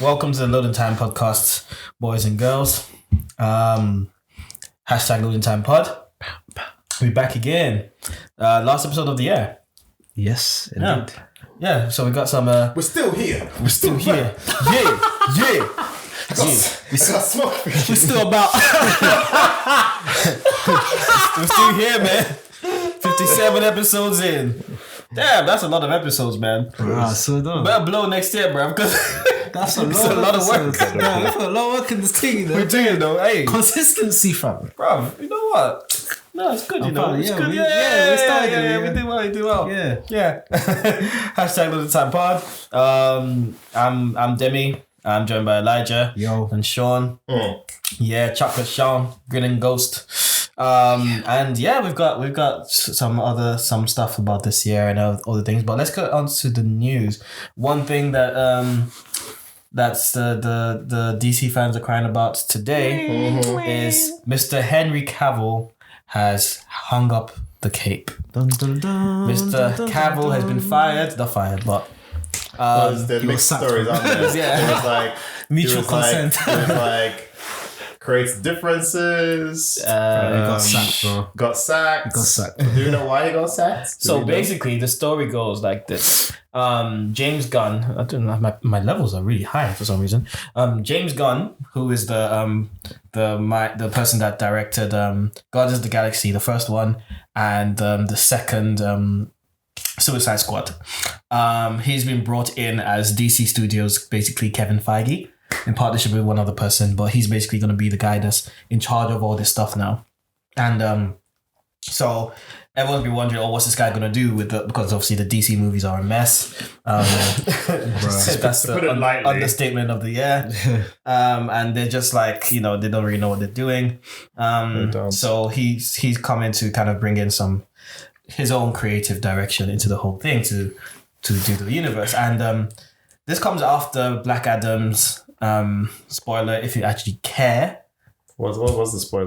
Welcome to the Loading Time podcast, boys and girls. Hashtag Loading Time Pod. We're back again. Last episode of the year. Yes, indeed. Yeah, so we got some... We're still here. We're still here. Yeah. I got smoke for you. We're still about... We're still here, man. 57 episodes in. Damn, that's a lot of episodes, man. So done. Better blow next year, bro, because That's a it's a lot of work. Yeah, that's a lot of work in this thing, you know. We're doing it though, hey. Consistency, fam. Bro, you know what? No, it's good, you know. proud. It's Yeah, good. we- Yeah, we started it, yeah. yeah. We do well. Yeah. Hashtag Loading Time Pod. I'm Demi. I'm joined by Elijah. Yo. And Sean. Yeah, Chocolate Sean, Grinning Ghost. And yeah, we've got some stuff about this year and other things, but let's get on to the news. One thing that that's the DC fans are crying about today is Mr. Henry Cavill has hung up the cape. Dun, dun, dun, Mr. dun, Cavill dun, has been dun. fired, not fired, but There's he was mixed sacked. stories out there. Yeah. It was like Mutual it was like- consent. it was like creates differences. He got sacked, bro. Got sacked. Got sacked. Do you know why he got sacked? Do So we know? basically, the story goes like this. James Gunn, I don't know, my levels are really high for some reason. James Gunn, who is the person that directed Guardians of the Galaxy, the first one, and the second Suicide Squad. He's been brought in as DC Studios, basically Kevin Feige, in partnership with one other person, but he's basically going to be the guy that's in charge of all this stuff now. And so everyone's been wondering, what's this guy going to do with because obviously the DC movies are a mess. That's To put it the lightly. understatement of the year. And they're just like, they don't really know what they're doing. don't. So he's coming to kind of bring in his own creative direction into the whole thing to do the universe. And this comes after Black Adam's spoiler, if you actually care. What was the spoiler?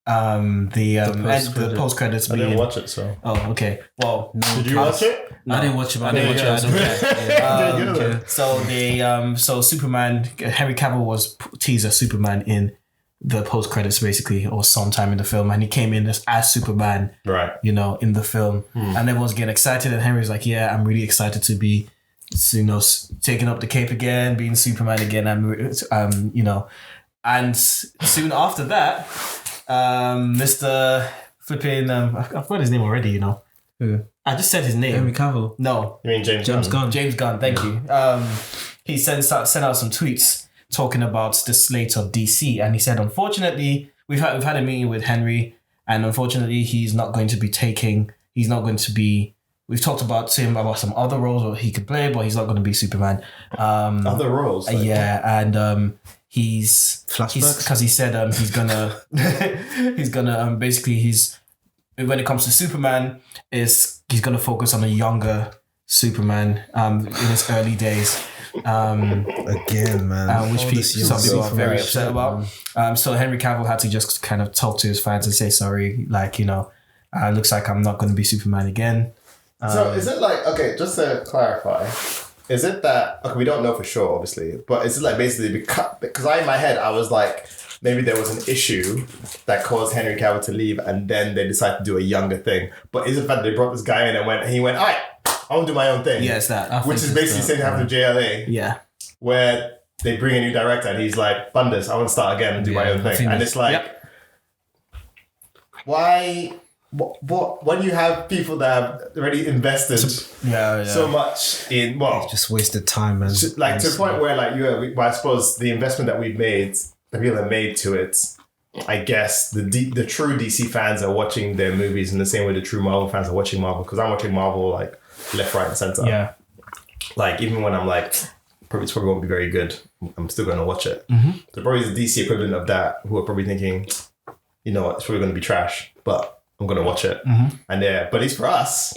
The post credits. I didn't watch it, so. Oh, okay. Well, Did you watch it? I didn't watch it, but I didn't watch it. I don't care. Okay, good. So Superman, Henry Cavill was teaser Superman in the post credits basically, or sometime in the film, and he came in as Superman, Right. in the film, and everyone's getting excited, and Henry's like, yeah, I'm really excited to be, taking up the cape again, being Superman again, and soon after that, Mr. Flipping, I forgot his name already, Who? I just said his name. Henry Cavill. No, You mean James Gunn? James Gunn, thank you. He sent out some tweets talking about the slate of DC, and he said, unfortunately, we've had a meeting with Henry, and unfortunately, he's not going to be. We've talked to him about some other roles that he could play, but he's not going to be Superman. Other roles? Like, Yeah, and he's Flashbacks? because he said he's gonna basically when it comes to Superman he's gonna focus on a younger Superman in his early days. Again, man. Which some people are very upset about. Man. So Henry Cavill had to just kind of talk to his fans and say sorry, looks like I'm not going to be Superman again. So is it like, okay, just to clarify, is it that, okay, we don't know for sure, obviously, but is it like basically because in my head, I was like, maybe there was an issue that caused Henry Cavill to leave and then they decided to do a younger thing. But is it that they brought this guy in and he went, all right, I want to do my own thing. Yeah, it's that. Which is basically saying happened to JLA, Yeah. where they bring a new director and he's like, fund this, I want to start again and do my Yeah, own I thing. think And it's like, why... What when you have people that have already invested Yeah. so much in Just wasted time, man. like to the point where I suppose the investment that we've made, that people have made to it, I guess the true DC fans are watching their movies in the same way the true Marvel fans are watching Marvel, because I'm watching Marvel like left, right, and center. Yeah. Like even when I'm like, it's probably won't be very good, I'm still going to watch it. Mm-hmm. So probably the DC equivalent of that, who are probably thinking, it's probably going to be trash, but I'm going to watch it. Mm-hmm. And but at least for us,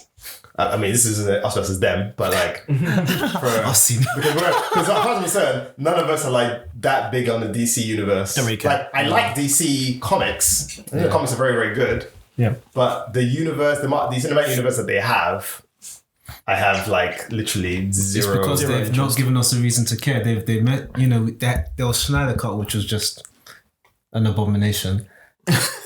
I mean, this isn't us versus them, but like, because as far as I'm concerned, none of us are like that big on the DC universe. Don't really care. Like, I like DC comics. I think the comics are very, very good. Yeah. But the universe, the cinematic universe that they have, I have like literally zero. It's because zero they've interest. not given us a reason to care. They met, there was Schneider Cut, which was just an abomination.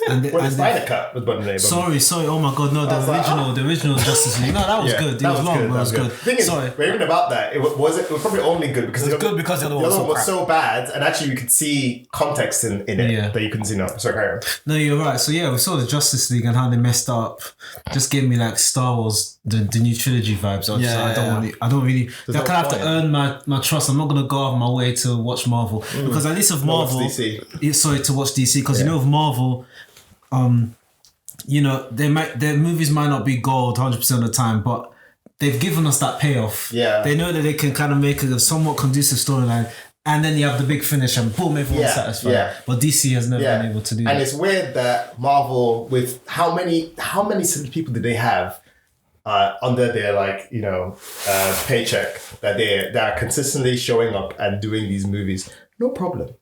And Well, the Snyder Cut was Button sorry. Oh my god, no, the original Justice League. No, that was good. It that was long, but it was good. The thing is, Sorry. but even about that, it was probably only good because It was good because the other one was so bad, and actually you could see context in it that you couldn't see now. Sorry, carry on. No, you're right. So yeah, we saw the Justice League and how they messed up. Just gave me like Star Wars, the new trilogy vibes. I don't really. That kind of have to earn my trust. I'm not gonna go out of my way to watch Marvel because at least of Marvel, to watch DC because with Marvel. Their movies might not be gold 100% of the time, but they've given us that payoff. Yeah. They know that they can kind of make a somewhat conducive storyline, and then you have the big finish and boom, everyone's satisfied. Yeah. But DC has never been able to do that. And it's weird that Marvel, with how many people did they have under their paycheck that they are consistently showing up and doing these movies? No problem.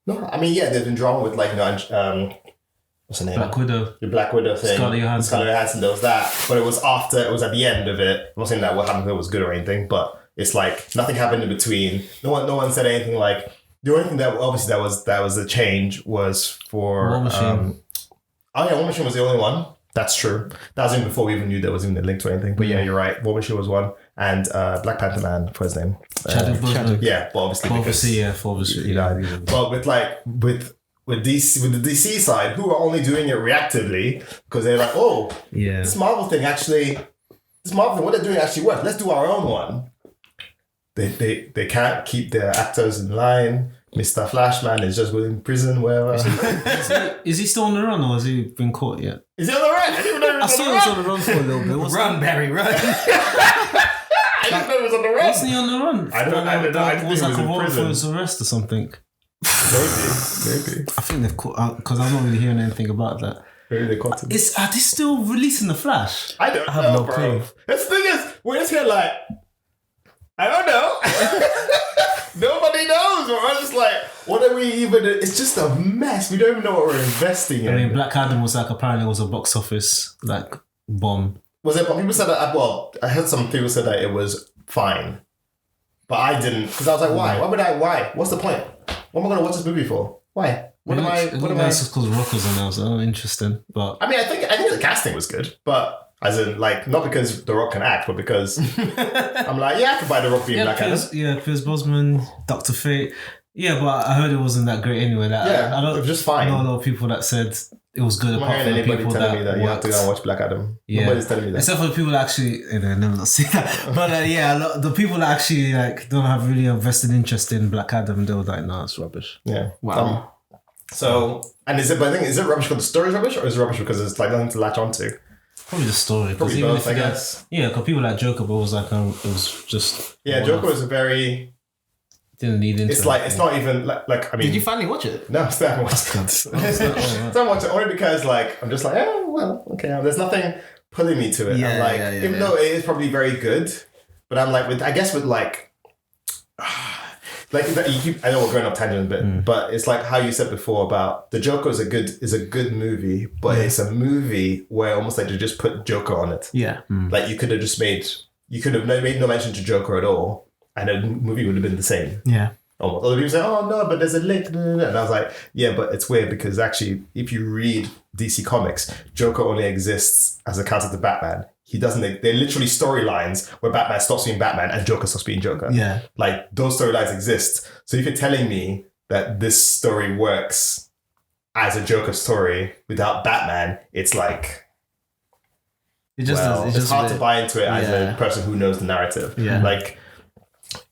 No, I mean there's been drama with what's her name? Black Widow. The Black Widow thing. Scarlett Johansson, there was that. But it was at the end of it. I'm not saying that what happened to it was good or anything, but it's like nothing happened in between. No one said anything like the only thing that obviously that was the change was for War Machine. War Machine was the only one. That's true. That was even before we even knew there was even a link to anything. But yeah, you're right. War Machine was one. And Black Panther Man, for his name. Chadwick. Yeah, but obviously But with the DC side, who are only doing it reactively because they're like, this Marvel thing, what they're doing actually works. Let's do our own one. They can't keep their actors in line. Mr. Flashman is just in prison, wherever. Is he still on the run or has he been caught yet? Is he on the run? I didn't even know he was I saw he was on the run for a little bit. Run, Barry, run. I didn't know he was on the run. Wasn't he on the run? I don't know. I think was he like was a in warrant for prison. his arrest or something. Maybe. I think they've caught because I'm not really hearing anything about that. Maybe they caught him. Are they still releasing the Flash? I don't have know, no bro. clue. The thing is, we're just here like, I don't know. Nobody knows. We're all just like, what are we even? It's just a mess. We don't even know what we're investing in. I mean, Black Adam was apparently it was a box office bomb. Was it? But people said that. Well, I heard some people said that it was fine, but I didn't because I was like, why? Why would I? Why? What's the point? What am I going to watch this movie for? Why? What am I? It's because Rock was announced. Oh, interesting. But I mean, I think the casting was good, but. As in, not because The Rock can act, but because I'm like, I could buy The Rock being Black Adam. Pierce Brosnan, Dr. Fate. Yeah, but I heard it wasn't that great anyway. I don't, it was just fine. I know a lot of people that said it was good. I'm not hearing anybody telling me that you have to go and watch Black Adam. Yeah. Nobody's telling me that. Except for the people that actually, I never not see that. But the people that actually don't have really a vested interest in Black Adam, they were like, nah, it's rubbish. Yeah. Wow. And is it rubbish because the story's rubbish, or is it rubbish because it's nothing to latch onto? Probably the story. Probably both, I guess. Yeah, because people like Joker, but it was like it was just. Yeah, Joker was a very. Didn't need into. It's it's not even like I mean. Did you finally watch it? No, I still haven't watched it. Still watch it only because I'm just like, okay. There's nothing pulling me to it. Yeah, even though it is probably very good, but I'm like I know we're going off tangent a bit, but it's like how you said before about the Joker is a good movie, but it's a movie where almost like you just put Joker on it. Yeah. Like you could have made no mention to Joker at all, and the movie would have been the same. Yeah. Almost. Other people say, "Oh no, but there's a link," and I was like, "Yeah, but it's weird because actually, if you read DC Comics, Joker only exists as a counter to Batman. He doesn't. They're literally storylines where Batman stops being Batman and Joker stops being Joker. Yeah, like those storylines exist. So if you're telling me that this story works as a Joker story without Batman, it's like it's hard to buy into it as a person who knows the narrative. Yeah, like.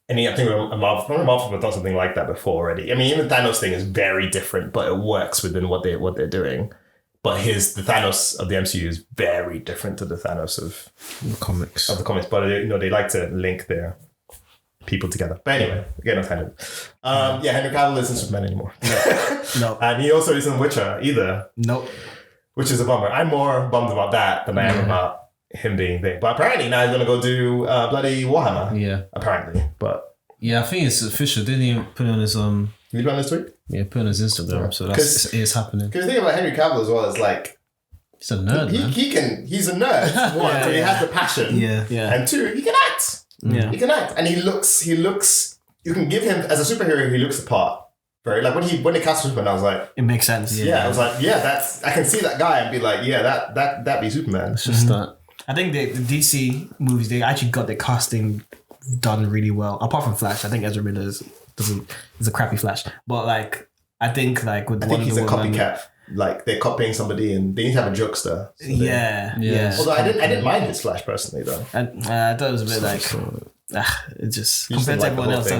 And I think Marvel have done something like that before already. I mean, even the Thanos thing is very different, but it works within what they're doing. But the Thanos of the MCU is very different to the Thanos of the comics. But they like to link their people together. But anyway, again, off tangent. Henry Cavill isn't Superman anymore. No. And he also isn't Witcher either. Nope. Which is a bummer. I'm more bummed about that than I am about him being there. But apparently now he's gonna go do bloody Warhammer. Yeah. Apparently. But yeah, I think it's official. Didn't he put it on his Did he put it on his tweet? Yeah, put it on his Instagram. So it's happening. Because the thing about Henry Cavill as well is like He's a nerd, man. He's a nerd. One, so he has the passion. Yeah. And two, he can act. Yeah. He can act. And he looks, you can give him, as a superhero, he looks the part. Very, like when they cast Superman, I was like, it makes sense. I was like, I can see that guy and be like, that be Superman. It's just that. I think the DC movies, they actually got their casting done really well. Apart from Flash, I think Ezra Miller is a crappy Flash. But like, I think with I think he's a copycat. Like they're copying somebody and they need to have a jokester. So yeah. Although I didn't mind his Flash personally though. And I thought it was a bit it just compared to everyone else.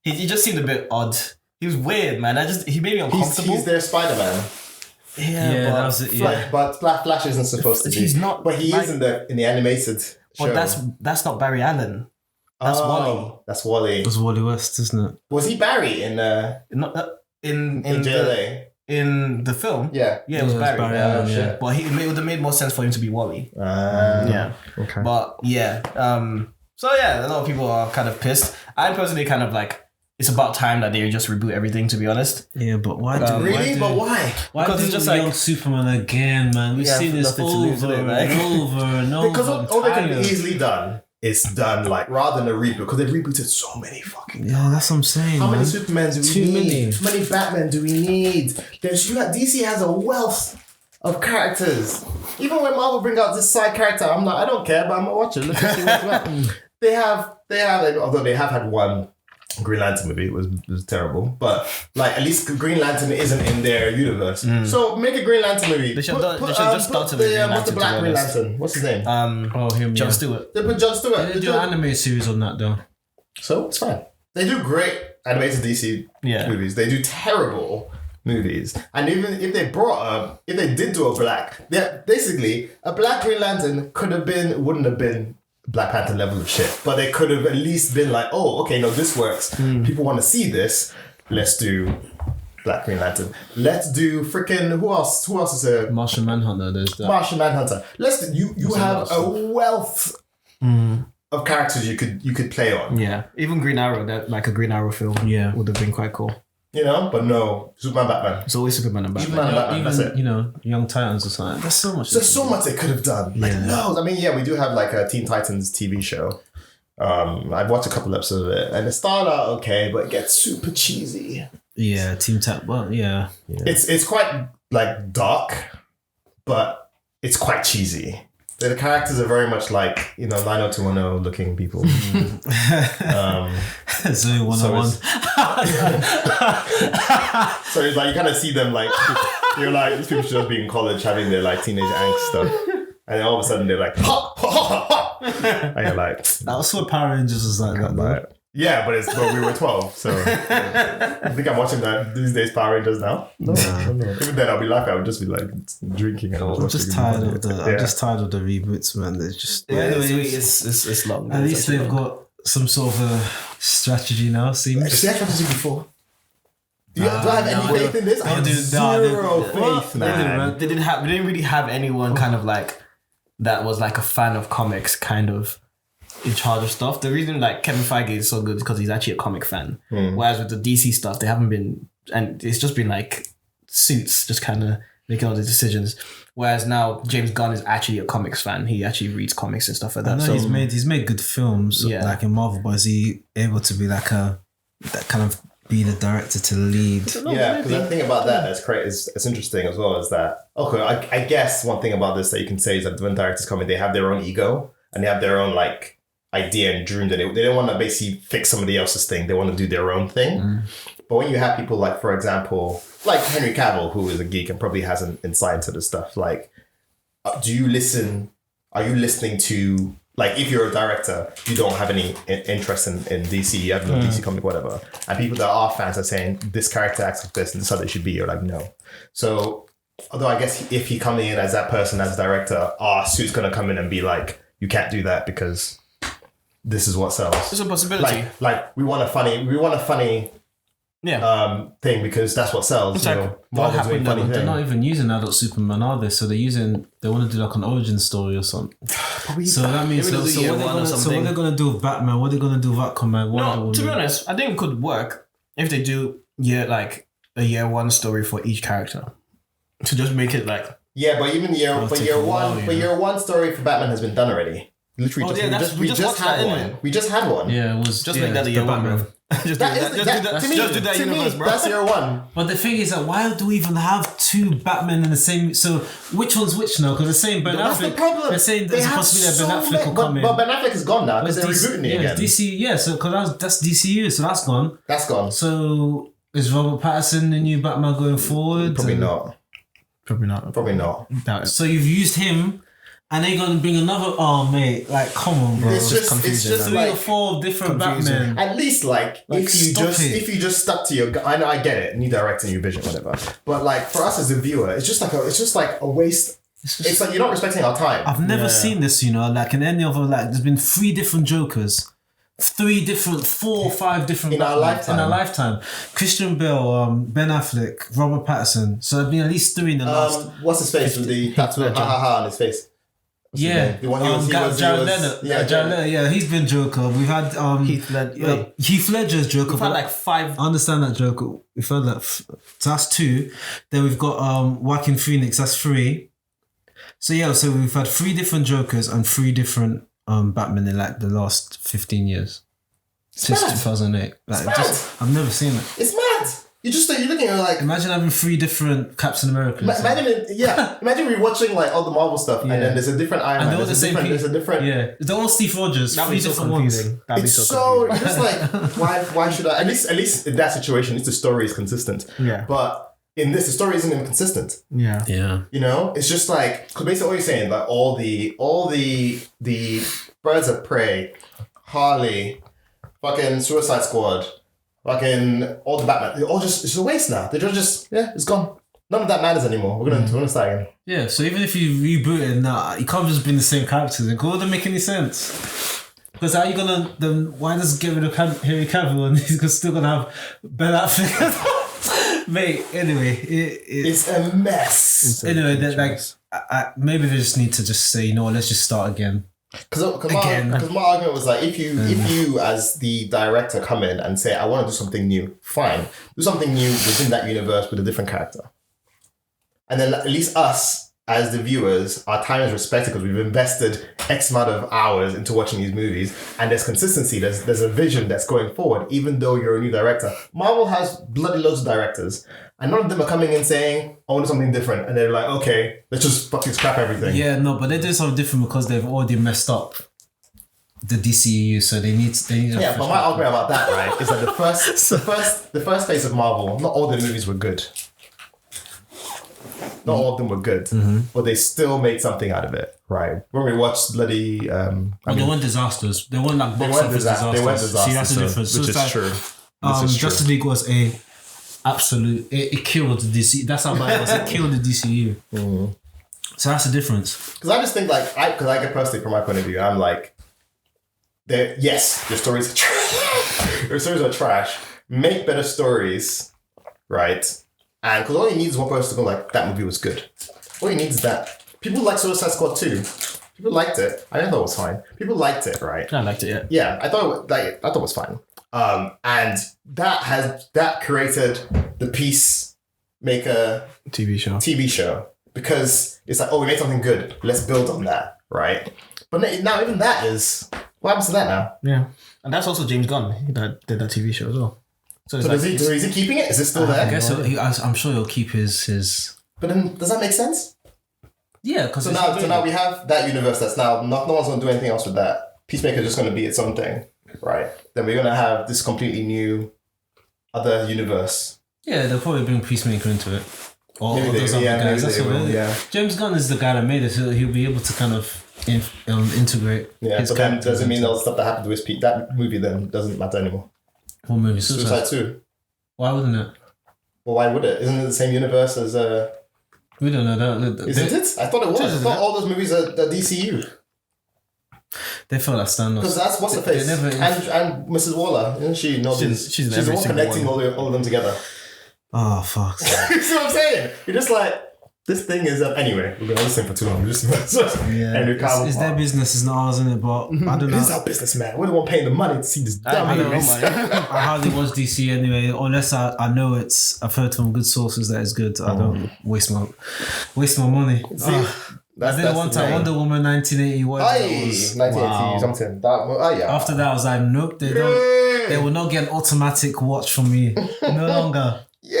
He just seemed a bit odd. He was weird, man. He made me uncomfortable. He's their Spider-Man. Yeah, that was it. Yeah. But Flash isn't supposed to be. He's not. But he is in the animated show. But that's not Barry Allen. That's Wally. That's Wally. It was Wally West, isn't it? Was he Barry in JLA? In the film? Yeah. Yeah, it was Barry. Allen, yeah. But it would have made more sense for him to be Wally. Yeah. Okay. But yeah. So yeah, a lot of people are kind of pissed. I'm personally kind of like, it's about time that they just reboot everything, to be honest. Yeah, but why But why? Why because do it's just young Superman again, man? We've seen this over and over and over. Because all they could have easily done is done like rather than a reboot, because they've rebooted so many fucking times. Yeah, that's what I'm saying. How many Supermans do we need? Too How many Batman do we need? DC has a wealth of characters. Even when Marvel bring out this side character, I'm like, I don't care, but I'm gonna watch it. Let's see what's left. They have, although they have had one Green Lantern movie, it was terrible, but like at least Green Lantern isn't in their universe. So make a Green Lantern movie. They should just start with Green Lantern. What's the Black Green Lantern? What's his name? John Stewart. They put John Stewart. They do an anime series on that though. So it's fine. They do great animated DC movies. They do terrible movies. And even if they did do a black Green Lantern wouldn't have been Black Panther level of shit, but they could have at least been like, oh, okay, no, this works. People want to see this. Let's do Black Green Lantern. Let's do freaking who else is a Martian Manhunter? There's that. Martian Manhunter. You have a wealth of characters you could play on. Yeah, even Green Arrow, a Green Arrow film, would have been quite cool. You know, but no, Superman, Batman. It's always Superman and Batman. Superman and Batman, Even, that's it. Young Titans or something. There's so much. There's so much they could have done. Like, no, I mean, yeah, we do have like a Teen Titans TV show. I've watched a couple episodes of it, and it started out okay, but it gets super cheesy. Yeah, Team Tap. Well, yeah. It's quite like dark, but it's quite cheesy. The characters are very much like 90210 looking people. Zoe 101. So it's like you kind of see them like you're like these people should just be in college having their like teenage angst stuff, and then all of a sudden they're like ha ha ha ha, and you're like that was what Power Rangers was like that, though. Yeah, but we were 12, so I think I'm watching that these days Power Rangers now. No. Even then I'll be laughing. I would just be like drinking. And I'm just tired of the reboots, man. They're just it's long. At least they've got some sort of a strategy now. Seems. Did you see that strategy before? Do I have any faith in this? I have zero faith, man. We didn't really have anyone kind of like that was like a fan of comics, kind of in charge of stuff. The reason like Kevin Feige is so good is because he's actually a comic fan. Whereas with the DC stuff, they haven't been, and it's just been like suits just kind of making all the decisions. Whereas now James Gunn is actually a comics fan. He actually reads comics and stuff like that. I know he's made good films like in Marvel, but is he able to be like that kind of be the director to lead? Yeah, because the thing about that it's interesting as well is that I guess one thing about this that you can say is that when directors come in, they have their own ego and they have their own like idea and dream that they don't want to basically fix somebody else's thing. They want to do their own thing. But when you have people like, for example, like Henry Cavill, who is a geek and probably has an insight into this stuff, like, are you listening to, like, if you're a director, you don't have any interest in DC, you have no DC comic, whatever, and people that are fans are saying, this character acts like this and this is how they should be, you're like, no. So, although I guess if he coming in as that person, as director, our suit's going to come in and be like, you can't do that because this is what sells. It's a possibility. Like we want a funny thing because that's what sells. It's Marvel's doing funny They're thing. not even using adult Superman, are they? So they want to do like an origin story or something. So that means what they're gonna do with Batman? What are they gonna do with Aquaman? No, to be honest, I think it could work if they do a year one story for each character. To just make it like Yeah, but even year one story for Batman has been done already. Literally, we just had one. We just had one. Yeah, it was Just make that the year one, bro. Just do that universe, bro. That's year one. But the thing is that why do we even have two Batman in the same? So which one's which now? Because they're saying Ben Affleck. That's the problem. They're saying there's a possibility that Ben Affleck will come in. But Ben Affleck is gone now because they're rebooting it again. DC, yeah. So because that's DCU, so that's gone. That's gone. So is Robert Pattinson the new Batman going forward? Probably not. Probably not. Probably not. Doubt it. So you've used him. And they're gonna bring another. Oh mate, like come on, bro. It's just 3 or 4 different Batman. At least if you just stuck to your. I know I get it. New director, new vision, whatever. But like for us as a viewer, it's just like a waste. It's like you're not respecting our time. I've never seen this, like in any other there's been 3 different Jokers. 4 or 5 different in our lifetime. Christian Bale, Ben Affleck, Robert Pattinson. So there've been at least 3 in the last. What's his face with the tattoo on his face? Yeah, the one Jared Leto. Yeah, he's been Joker. We've had Heath Ledger's Joker. We've had like 5. I understand that Joker. We've had that. So that's 2. Then we've got Joaquin Phoenix. That's 3. So yeah, so we've had 3 different Jokers and 3 different Batman in like the last 15 years since 2008. I've never seen it. It's mad. You're looking at like imagine having 3 different Captain Americans. Imagine rewatching like all the Marvel stuff and then there's a different Iron Man. There's a different. Yeah, they're all Steve Rogers. That'd 3 be so different confusing. ones. It's so just like why should I? At least in that situation, at least the story is consistent. Yeah. But in this, the story isn't even consistent. Yeah. You know, it's just like because basically what you're saying, like all the Birds of Prey, Harley, fucking Suicide Squad. Fucking all the Batman, they're all just it's a waste now. They're just it's gone. None of that matters anymore. We're gonna start again. Yeah, so even if you reboot it, you can't just bring the same characters. It wouldn't make any sense. Because how are you gonna then? Why does get rid of Henry Cavill and he's still gonna have Ben Affleck? Mate, anyway, it's a mess. Anyway, maybe they just need to just say, you know what, let's just start again. Because my argument was like, if you as the director come in and say, I want to do something new, fine. Do something new within that universe with a different character. And then at least us, as the viewers, our time is respected because we've invested X amount of hours into watching these movies and there's consistency, there's a vision that's going forward, even though you're a new director. Marvel has bloody loads of directors. And none of them are coming in saying, I want something different. And they're like, okay, let's just fucking scrap everything. Yeah, no, but they do something different because they've already messed up the DCEU, so they need yeah, but my argument about that, right, is that the first phase of Marvel, not all the movies were good. Not all of them were good, but they still made something out of it, right? When we watched bloody... they weren't disasters. They weren't like box office disasters. They weren't disasters. See, that's the difference. Which is true. Justice League was a... Absolute, it killed the DC. That's how bad it was. It killed the DCU. So that's the difference. Because I just think because I get personally from my point of view, I'm like, yes, your stories are trash. Your stories are trash. Make better stories, right? And because all you need is one person to go like, that movie was good. All you need is that. People like Suicide Squad 2. People liked it. I thought it was fine. People liked it, right? I liked it, yeah. Yeah, I thought it was fine. And that created the Peacemaker TV show because it's like, oh, we made something good. Let's build on that, right? But now even that is what happens to that now? Yeah, and that's also James Gunn that did that TV show as well. So is he keeping it? Is it still there? I guess so. I'm sure he'll keep his. But then, does that make sense? Yeah, because so now we have that universe that's now no one's going to do anything else with that. Peacemaker is just going to be its own thing. Right, then we're gonna have this completely new other universe. Yeah, they'll probably bring Peacemaker into it. Or those other guys. That's what James Gunn is the guy that made it, so he'll be able to kind of integrate. Yeah, but then doesn't mean all the stuff that happened with that movie then doesn't matter anymore. What movie? Suicide 2. Why wouldn't it? Well, why would it? Isn't it the same universe as We don't know that. Isn't it? I thought it was. I thought all those movies are the DCU. They feel like stand-ups. Because that's what's her face. And Mrs. Waller, isn't she? She's the one connecting all of them together. Oh, fuck. You see what I'm saying? You're just like, This thing is anyway. We're gonna listen for too long. Just Henry Cavill. It's their business, it's not ours, isn't it? But I don't know. This is our business, man. We're the one paying the money to see this damn I don't know, movies. man. I hardly watch DC anyway, unless I know I've heard from good sources that it's good. I don't waste my money. See, I did one time Wonder Woman 1980. Whatever that Aye, was. 1980 something. Yeah. After that, I was like, nope, they will not get an automatic watch from me. No longer. Yeah,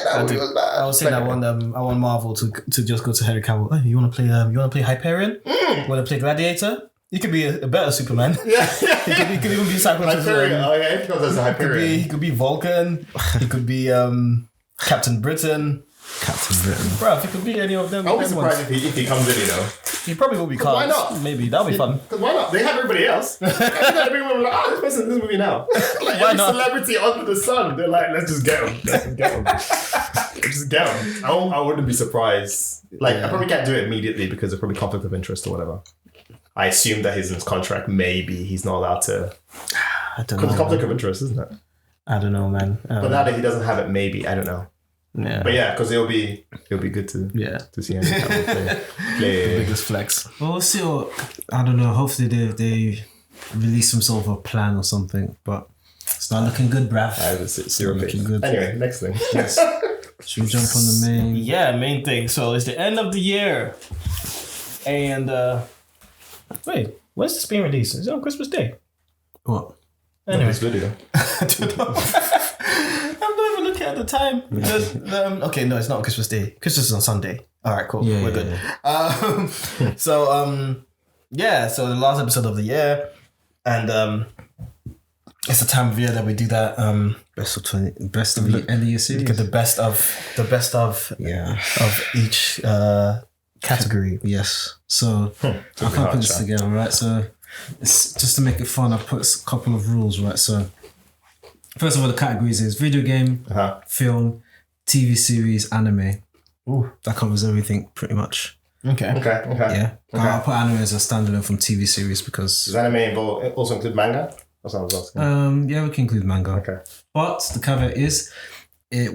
that movie was bad. I was saying I want Marvel to just go to Henry Cavill. Oh, you want to play Hyperion? You want to play Gladiator? You could be a better Superman. Yeah. He could even be Cyclops. Hyperion. Oh yeah, he comes as a Hyperion. He could be Vulcan. He could be Captain Britain. Bro, if he could be any of them. I would be surprised if he comes in, you know. He probably will be cast. Why not? Maybe that'll be fun. Because why not? They have everybody else. Everyone like, this person in this movie now. Like Why every not? celebrity under the sun, they're like, let's just get him. Just get him. I wouldn't be surprised. Like, I probably can't do it immediately because of probably conflict of interest or whatever. I assume that he's in his contract. Maybe he's not allowed to. I don't Because know. conflict of interest, isn't it? I don't know, man. But now that he doesn't have it, maybe I don't know. Yeah. But yeah, because it'll be good to see him play. Biggest flex. Well, we'll see I don't know. Hopefully they release some sort of a plan or something. But it's not looking good, bruv. It's European. looking good. Anyway, next thing. Yes. Should we jump on the main? Yeah, main thing. So it's the end of the year. And wait, when's this being released? Is it on Christmas Day? What? Anyway. This video. I don't know. I'm not even looking at the time. Because, okay, no, it's not on Christmas Day. Christmas is on Sunday. All right, cool. Yeah, We're good. So the last episode of the year. And it's the time of year that we do that. Best of the end of your series. Get the best of each category. Yes. So I can't put this together, right? So it's just to make it fun. I put a couple of rules, right? So first of all, the categories is video game, film, TV series, anime. Ooh, that covers everything pretty much. Okay. Yeah. Okay. I'll put anime as a standalone from TV series because. Does anime also include manga? That's what I was asking. Yeah, we can include manga. Okay. But the caveat is, it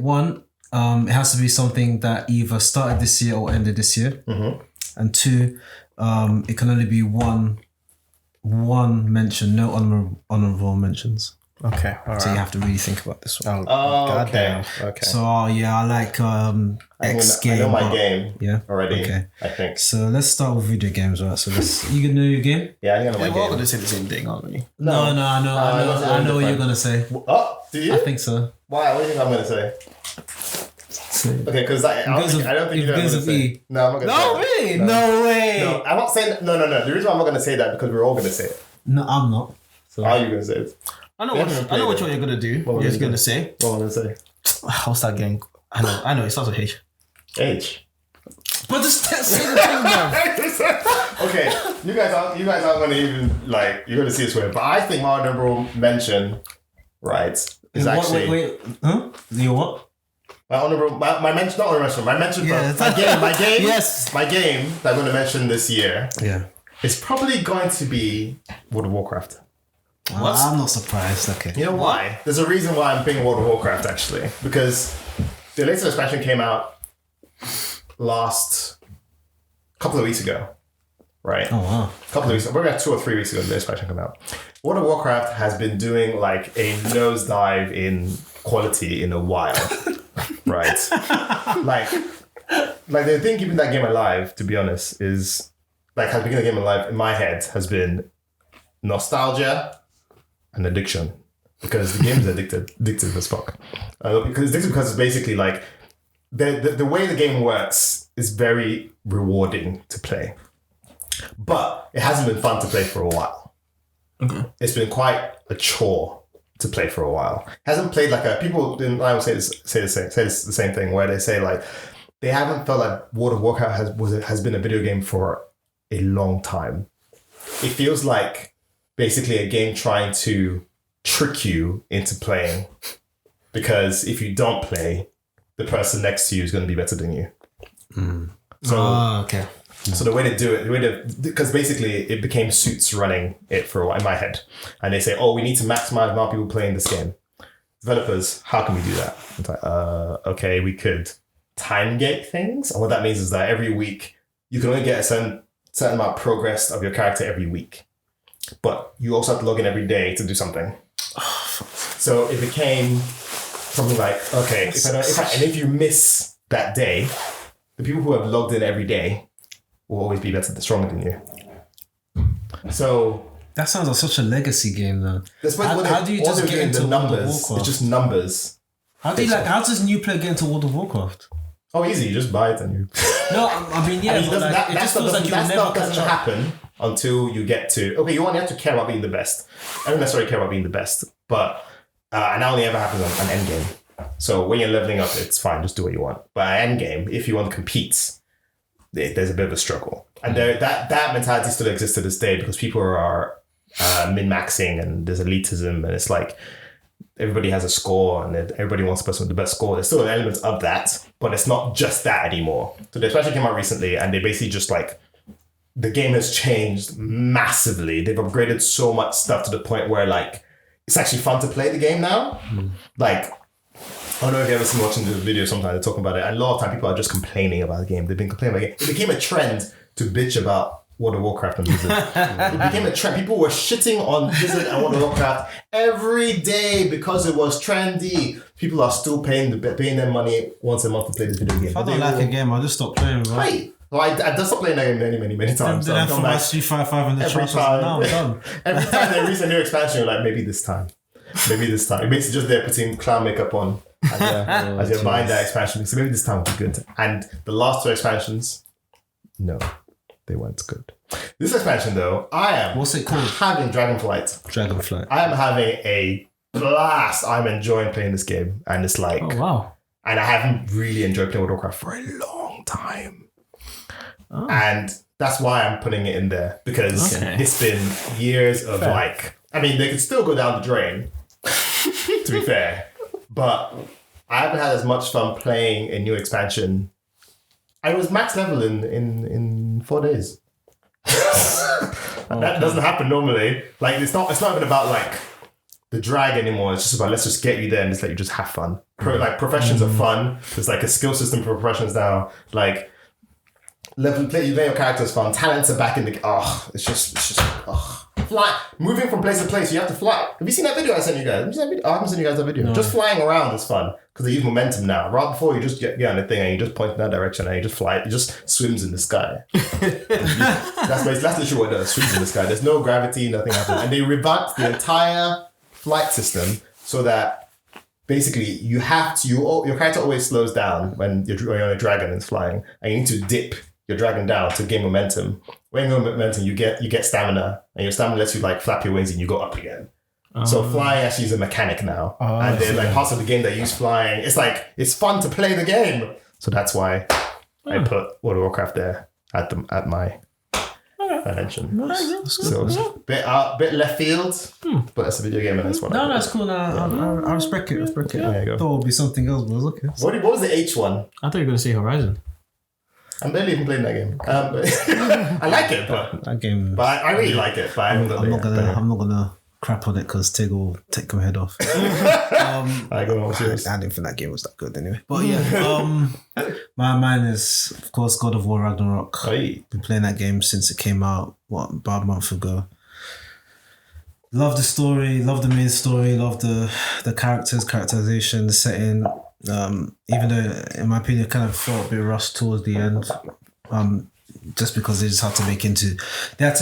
has to be something that either started this year or ended this year. Mm-hmm. And two, it can only be one mention, no honorable mentions. Okay. All right. So you have to really think about this one. Okay. So I like X game. I know my game. Yeah. Already. Okay. I think. So let's start with video games, right? So you gonna know your game? Yeah, I think I know my We're all game. going to say the same thing, aren't we? No, I know what you're gonna say. Oh, do you? I think so. Why? What do you think I'm gonna say? Okay, because I don't think you know what I'm gonna say. No, I'm not gonna say that. Really? No way. No, I'm not saying no. The reason why I'm not gonna say that because we're all gonna say it. No, I'm not. So how are you gonna say it? I know We what haven't I know played what you're gonna do. What You're we're gonna say. What am I gonna say? How's that game? I know. It starts with H. H. But just say the thing now. Okay, you guys aren't gonna even you're gonna see this way, but I think my honorable mention, right, is actually Wait. Huh? Your what? my mention, not honorable mention, my mention Yeah, for my game. Yes. My game that I'm gonna mention this year Yeah. is probably going to be World of Warcraft. Well, I'm not surprised. Okay. You know why? There's a reason why I'm picking World of Warcraft actually, because the latest expansion came out last couple of weeks ago, right? Oh wow. Couple of weeks, we're about 2 or 3 weeks ago, the expansion came out. World of Warcraft has been doing like a nosedive in quality in a while, right? like the thing keeping that game alive, to be honest, is has been the game alive in my head has been nostalgia and addiction, because the game is addictive as fuck. Because it's addictive because it's basically like the way the game works is very rewarding to play. But it hasn't been fun to play for a while. Okay. It's been quite a chore to play for a while. Hasn't played people in I would say the same thing where they say they haven't felt like World of Warcraft has been a video game for a long time. It feels like basically a game trying to trick you into playing, because if you don't play, the person next to you is going to be better than you. So okay. So the way to do it, because basically it became Suits running it for a while in my head. And they say, we need to maximize the amount of people playing this game. Developers, how can we do that? It's like, okay, we could. time gate things. And what that means is that every week you can only get a certain amount of progress of your character every week. But you also have to log in every day to do something. So it became something like, okay, if you miss that day, the people who have logged in every day will always be stronger than you. So that sounds like such a legacy game, though. How do you just get into World of Warcraft? It's just numbers. How does new player get into World of Warcraft? Oh, easy. You just buy it and you. No, I mean, yeah, but like, it just feels like you'll never catch up. Happen until you get to. Okay, you only have to care about being the best. I don't necessarily care about being the best, but and that only ever happens on endgame. So when you're leveling up, it's fine. Just do what you want. But at endgame, if you want to compete, there's a bit of a struggle, and that mentality still exists to this day because people are min-maxing and there's elitism, and it's like everybody has a score and everybody wants the person with the best score. There's still an element of that, but it's not just that anymore. So the expansion came out recently and they basically just like, the game has changed massively. They've upgraded so much stuff to the point where like, it's actually fun to play the game now. Like, I don't know if you've ever seen watching the video sometimes, they're talking about it. And a lot of time people are just complaining about the game. They've been complaining about the game. It became a trend to bitch about World of Warcraft and Blizzard. It became a trend. People were shitting on Blizzard and World of Warcraft every day because it was trendy. People are still paying their money once a month to play this video game. If I don't like a game, I'll just stop playing. Right? Right. Well, I just stopped playing that game many times. Then for my 355 and the trash, now I'm done. Every time they release a new expansion, you're like, maybe this time. It basically just there putting clown makeup on as you're buying that expansion. So maybe this time will be good. And the last two expansions, no. They weren't good. This expansion, though, what's it called? Having Dragonflight. I am having a blast. I'm enjoying playing this game, and it's like, oh wow! And I haven't really enjoyed playing World of Warcraft for a long time, and that's why I'm putting it in there because it's been years of like. I mean, they could still go down the drain. To be fair, but I haven't had as much fun playing a new expansion. I was max level in 4 days. That doesn't happen normally. Like it's not even about like the drag anymore. It's just about let's just get you there and just let you just have fun. Like professions are fun. There's like a skill system for professions now. Like you play your characters fun. Talents are back in the. It's just. Fly, moving from place to place, you have to fly. Have you seen that video I sent you guys? Have you seen that video? I haven't sent you guys that video. No. Just flying around is fun because they use momentum now. Right before you just get on the thing and you just point in that direction and you just fly. It just swims in the sky. That's literally what it does. Swims in the sky. There's no gravity, nothing happens. And they revamped the entire flight system so that basically you have to. Your character always slows down when you're on a dragon and it's flying, and you need to dip your dragon down to gain momentum. When you gain momentum, you get stamina, and your stamina lets you like flap your wings and you go up again. So flying actually is a mechanic now, and they're like parts of the game that use flying. It's like it's fun to play the game, so that's why I put World of Warcraft there at my dimension. So it's a bit left field, but it's a video game and that's what. No, that's cool. I respect it. There you go. I thought it would be something else, but okay. What was the H one? I thought you were going to say Horizon. I'm barely even playing that game. I like it, but that game. But I really like it. But I'm not gonna crap on it because Tig will take my head off. I didn't think that game was that good anyway. But yeah, mine is of course God of War Ragnarok. Been playing that game since it came out. About a month ago. Love the story. Love the main story. Love the characters, characterization, the setting. Even though, in my opinion, it kind of felt a bit rushed towards the end, just because they just had to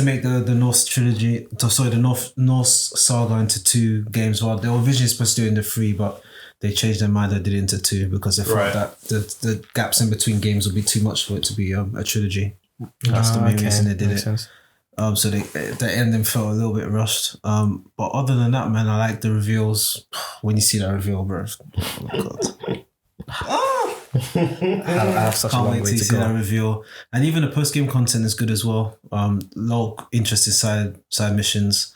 make the Norse trilogy, the Norse saga into 2 games. Well, they were originally supposed to do it into 3, but they changed their mind and did it into 2 because they thought that the gaps in between games would be too much for it to be a trilogy. That's the main reason they did it. Sense. So the ending felt a little bit rushed. But other than that, man, I like the reveals. When you see that reveal, bro, oh my god! I have such Can't a long wait way to see that reveal, and even the post game content is good as well. Lot of interesting side missions.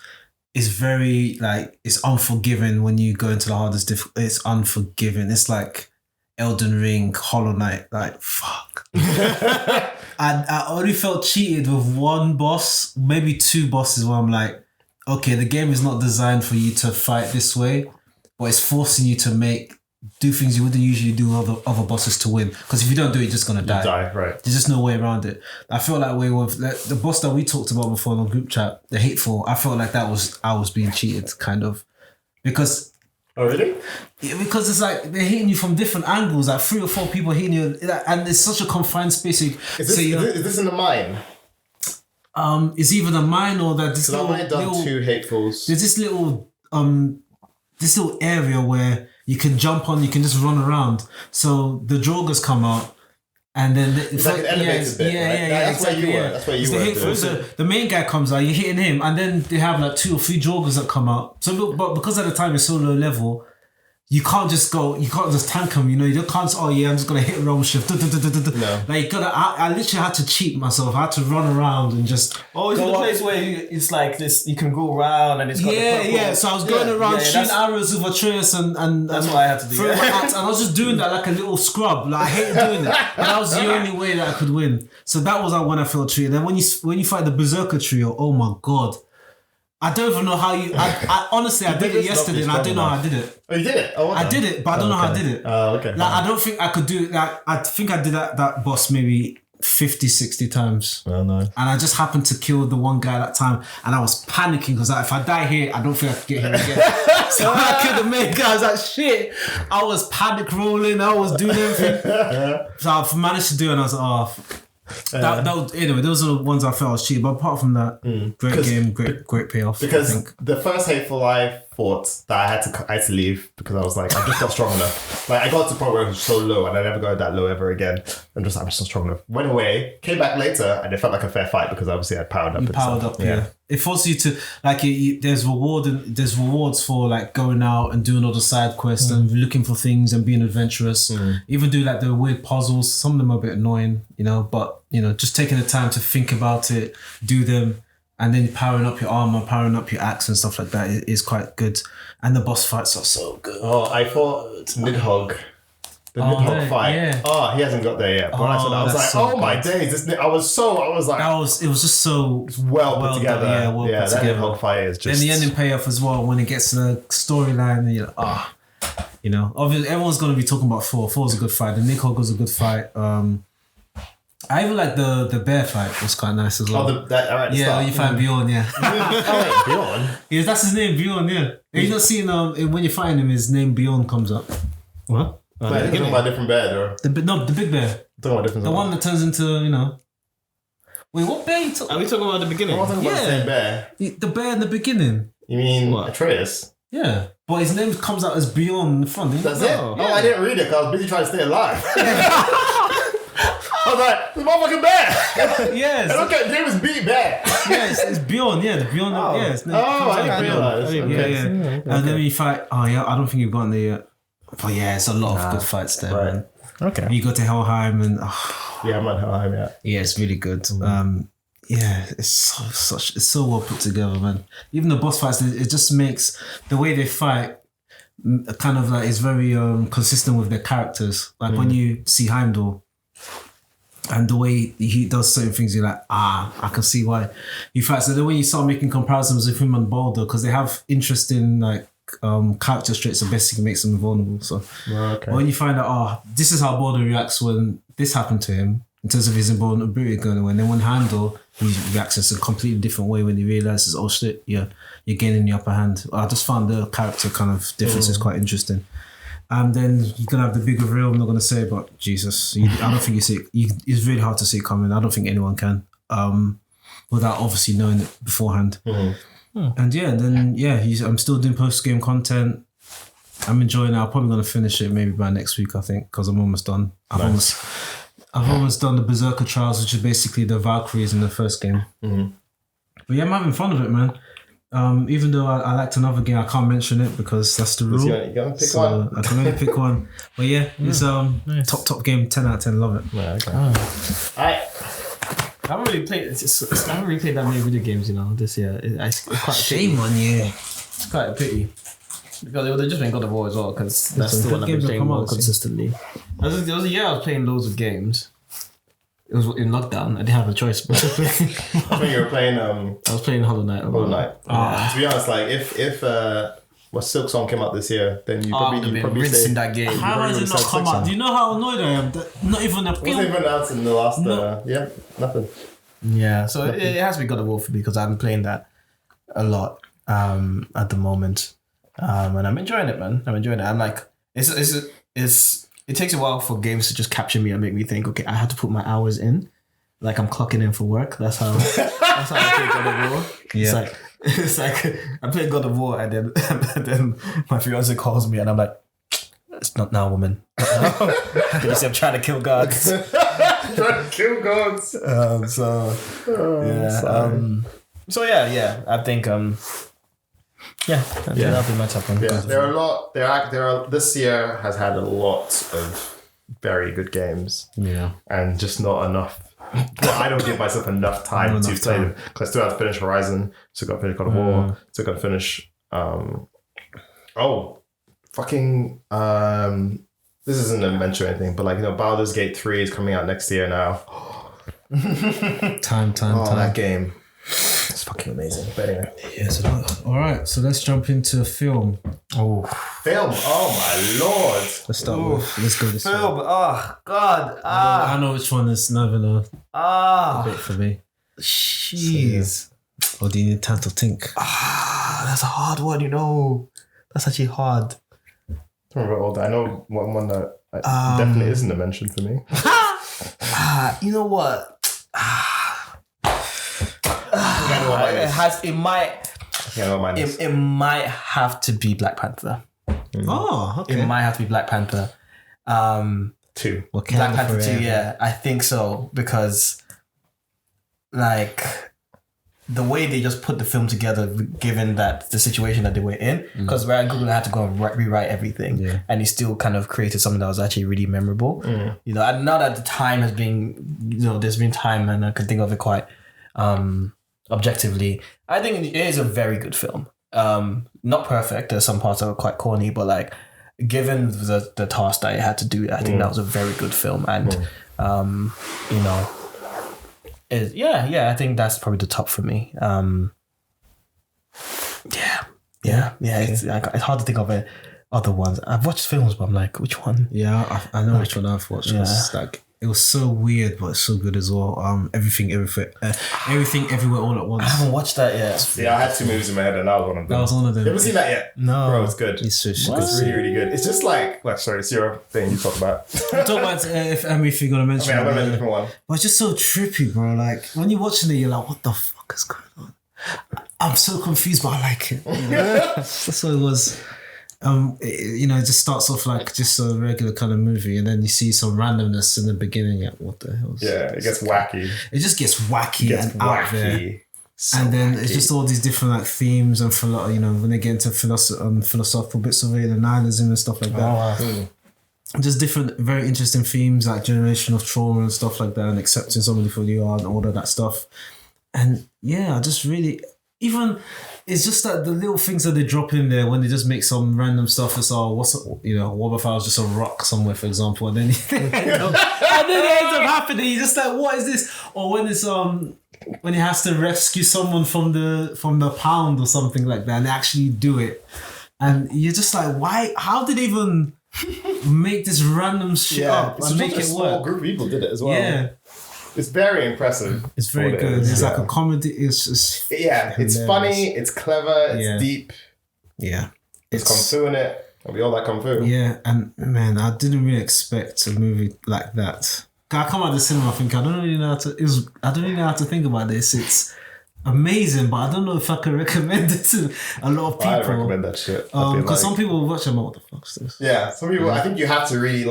It's very it's unforgiving when you go into the hardest. It's unforgiving. It's like Elden Ring, Hollow Knight. Like fuck. I only felt cheated with one boss, maybe 2 bosses where I'm like, okay, the game is not designed for you to fight this way, but it's forcing you to make do things you wouldn't usually do with other bosses to win. Because if you don't do it, you're just gonna die. Right. There's just no way around it. I feel like with the boss that we talked about before in the group chat, the hateful. I felt like I was being cheated, kind of, because. Oh really? Yeah, because it's like they're hitting you from different angles, like 3 or 4 people hitting you, and it's such a confined space. Is this in the mine? It's either the mine or that. Because I might have done 2 hatefuls. There's this little area where you can jump on, you can just run around. So the Drogas come out, and then it's like an elevated bit, right? That's exactly, where you were. That's where you were. So the main guy comes out, you're hitting him, and then they have like 2 or 3 Drogas that come out. So, but because at the time it's so low level, you can't just tank them, you know. You can't just, I'm just gonna hit roll shift. No. Like you gotta. I literally had to cheat myself. I had to run around and just. Oh, is it the place where it's like this? You can go around and it's got the purple. So I was going around shooting arrows with Atreus and that's what I had to do. And I was just doing that like a little scrub. Like I hated doing it, but that was the only way that I could win. So that was when I felt treated. Then when you fight the Berserker trio, oh my god. I don't even know how you. I honestly, I did it yesterday, and I don't know how I did it. Oh, you did it? Oh, I did it, but I don't know how I did it. Oh, okay. Like I don't think I could do. Like I think I did that boss maybe 50, 60 times. Oh no! And I just happened to kill the one guy that time, and I was panicking because if I die here, I don't think I could get him again. So when I killed the main guy, I was like, shit. I was panic rolling. I was doing everything. So I managed to do it, and I was like, oh. Anyway, those are the ones I felt was cheap. But apart from that, great game, great payoff. Because the first hateful I fought that I had to leave because I was like, I'm just not strong enough. Like I got to the point where it was so low and I never got that low ever again. I'm just not strong enough. Went away, came back later, and it felt like a fair fight because obviously I powered up. Yeah. It forces you to like there's rewards for like going out and doing all the side quests and looking for things and being adventurous. Even do like the weird puzzles. Some of them are a bit annoying, you know, but you know, just taking the time to think about it, do them, and then powering up your armor, powering up your axe and stuff like that is quite good. And the boss fights are so good. Oh, I fought Nidhogg. The Nidhogg fight. Yeah. Oh, he hasn't got there yet. But when I saw that, I was like, so my days. It was just so well put together. Well put together. That Nidhogg fight is just. And the ending payoff as well when it gets to the storyline, and you're like, you know, obviously everyone's going to be talking about 4. 4's a good fight. The Nidhogg was a good fight. I even like the bear fight was quite nice as well. When you fight Bjorn, Bjorn? Yeah, that's his name, Bjorn, yeah. Have you not seen when you're fighting him, his name Bjorn comes up. What? Wait, you're talking about a different bear, or? The big bear. The one that turns into, you know. Wait, what bear are you talking? Are we talking about the beginning? I'm talking about the same bear. The bear in the begining. You mean what? Atreus? Yeah. But his name comes out as Bjorn in the front. That's it? Yeah. Oh, I didn't read it because I was busy trying to stay alive. I was like, the motherfucking bear! Yes. I don't get name is Beat Bear. Yes, it's Bjorn, yeah. The Bjorn, I didn't realise. Yeah. And then when you fight, I don't think you've gotten there yet. But yeah, it's a lot of good fights there, man. Okay. You go to Helheim and... yeah, I'm at Helheim, yeah. Yeah, it's really good. Yeah, it's so well put together, man. Even the boss fights, it just makes the way they fight kind of like is very consistent with their characters. Like when you see Heimdall, and the way he does certain things, you're like, I can see why he fights. So then when you start making comparisons with him and Baldur, because they have interesting like character traits that basically makes them vulnerable. So when you find out, this is how Baldur reacts when this happened to him in terms of his invulnerability going away. And then when Heimdall, he reacts in a completely different way when he realizes, oh shit, you're gaining the upper hand. I just found the character kind of differences quite interesting. And then you're going to have the big reveal, I'm not going to say, but Jesus, I don't think you see it. It's really hard to see it coming. I don't think anyone can, without obviously knowing it beforehand. And I'm still doing post-game content. I'm enjoying it. I'm probably going to finish it maybe by next week, I think, because I'm almost done. I've almost done the Berserker Trials, which is basically the Valkyries in the first game. But yeah, I'm having fun with it, man. Even though I liked another game, I can't mention it because that's the rule. You gotta pick one. I can only pick one. But yeah, it's nice. top game, 10 out of 10. Love it. Yeah, okay. I haven't really played. I haven't really played that many video games, you know, this year. It's quite shame on you. It's quite a pity because they've just been God of War as well because that's the one I've been playing more consistently. There was a year I was playing loads of games. It was in lockdown. I didn't have a choice. But I think you were playing. I was playing Hollow Knight. To be honest, like if Silk Song came out this year, then you I've been rinsing that game. How has it not come out? Do you know how annoyed I am? Not even a It wasn't even announced in the last. Nothing. Yeah, so it has to be God of War for me because I've been playing that a lot at the moment, and I'm enjoying it, man. I'm enjoying it. I'm like, it takes a while for games to just capture me and make me think, okay, I have to put my hours in, like I'm clocking in for work. That's how I play God of War. Yeah. It's like I play God of War and then my fiance calls me and I'm like, it's not now, woman. You see, I'm trying to kill gods. Trying to kill gods. So yeah. I think that'll be my top one. Yeah, there are a lot. There are. This year has had a lot of very good games. Yeah, and just not enough. Well, I don't give myself enough time to play them because I still have to finish Horizon. Still got to finish God of War. Still got to finish. This isn't a mention or anything, but like Baldur's Gate 3 is coming out next year now. Time. That game. It's fucking amazing. But anyway. Yes. All right. So let's jump into film. Oh, film. Oh my lord. Let's start with. Let's go this film. way. Oh God. I know which one is not gonna bit for me. Jeez. So, or do you need time to think? That's a hard one. That's actually hard. I know one that definitely isn't a mention for me. You know what? It might have to be Black Panther. Oh, okay. It might have to be Black Panther. 2. Black Panther 2, yeah. I think so because like the way they just put the film together, given that the situation that they were in, because Ryan Coogler had to go and rewrite everything, and he still kind of created something that was actually really memorable. And now that the time has been, there's been time, and I can think of it quite objectively. I think it is a very good film. Not perfect. There's some parts that were quite corny, but like given the task that it had to do, I think that was a very good film, and I think that's probably the top for me. It's hard to think of other ones. I've watched films, but I'm like, which one? Yeah, I know which one I've watched. It's like it was so weird, but it's so good as well. Everything, everywhere, all at once. I haven't watched that yet. Yeah, I had 2 movies in my head, and that was one of them. That was one of them. You haven't seen that yet? No, bro, it's good. It's really, really good. It's just like, sorry, it's your thing you talk about. I'm talking about if you're gonna mention. I'm gonna mention a different one. But it's just so trippy, bro. Like when you're watching it, you're like, what the fuck is going on? I'm so confused, but I like it. That's what it was. It just starts off like just a regular kind of movie, and then you see some randomness in the beginning. What the hell? Yeah, it gets wacky. It just gets wacky out there. So and then it's just all these different like themes and when they get into philosophical bits of it, and nihilism and stuff like that. Just different, very interesting themes like generational trauma and stuff like that, and accepting somebody for who you are and all of that stuff. And I just really it's just that the little things that they drop in there when they just make some random stuff. It's what if I was just a rock somewhere, for example, and then it ends up happening. You're just like, what is this? Or when it's when he has to rescue someone from the pound or something like that, and they actually do it, and you're just like, why? How did they even make this random shit up and make it work? A small group of people did it as well. Yeah. It's very impressive. It's very good. It's like a comedy. It's just it's funny. It's clever. It's deep. Yeah, it's kung fu in it. We all like kung fu. Yeah, and man, I didn't really expect a movie like that. I come out of the cinema thinking I don't really know how to think about this. It's amazing, but I don't know if I can recommend it to a lot of people. I recommend that shit. Because some people will watch it and what the fuck's this? Yeah, some people. I think you have to really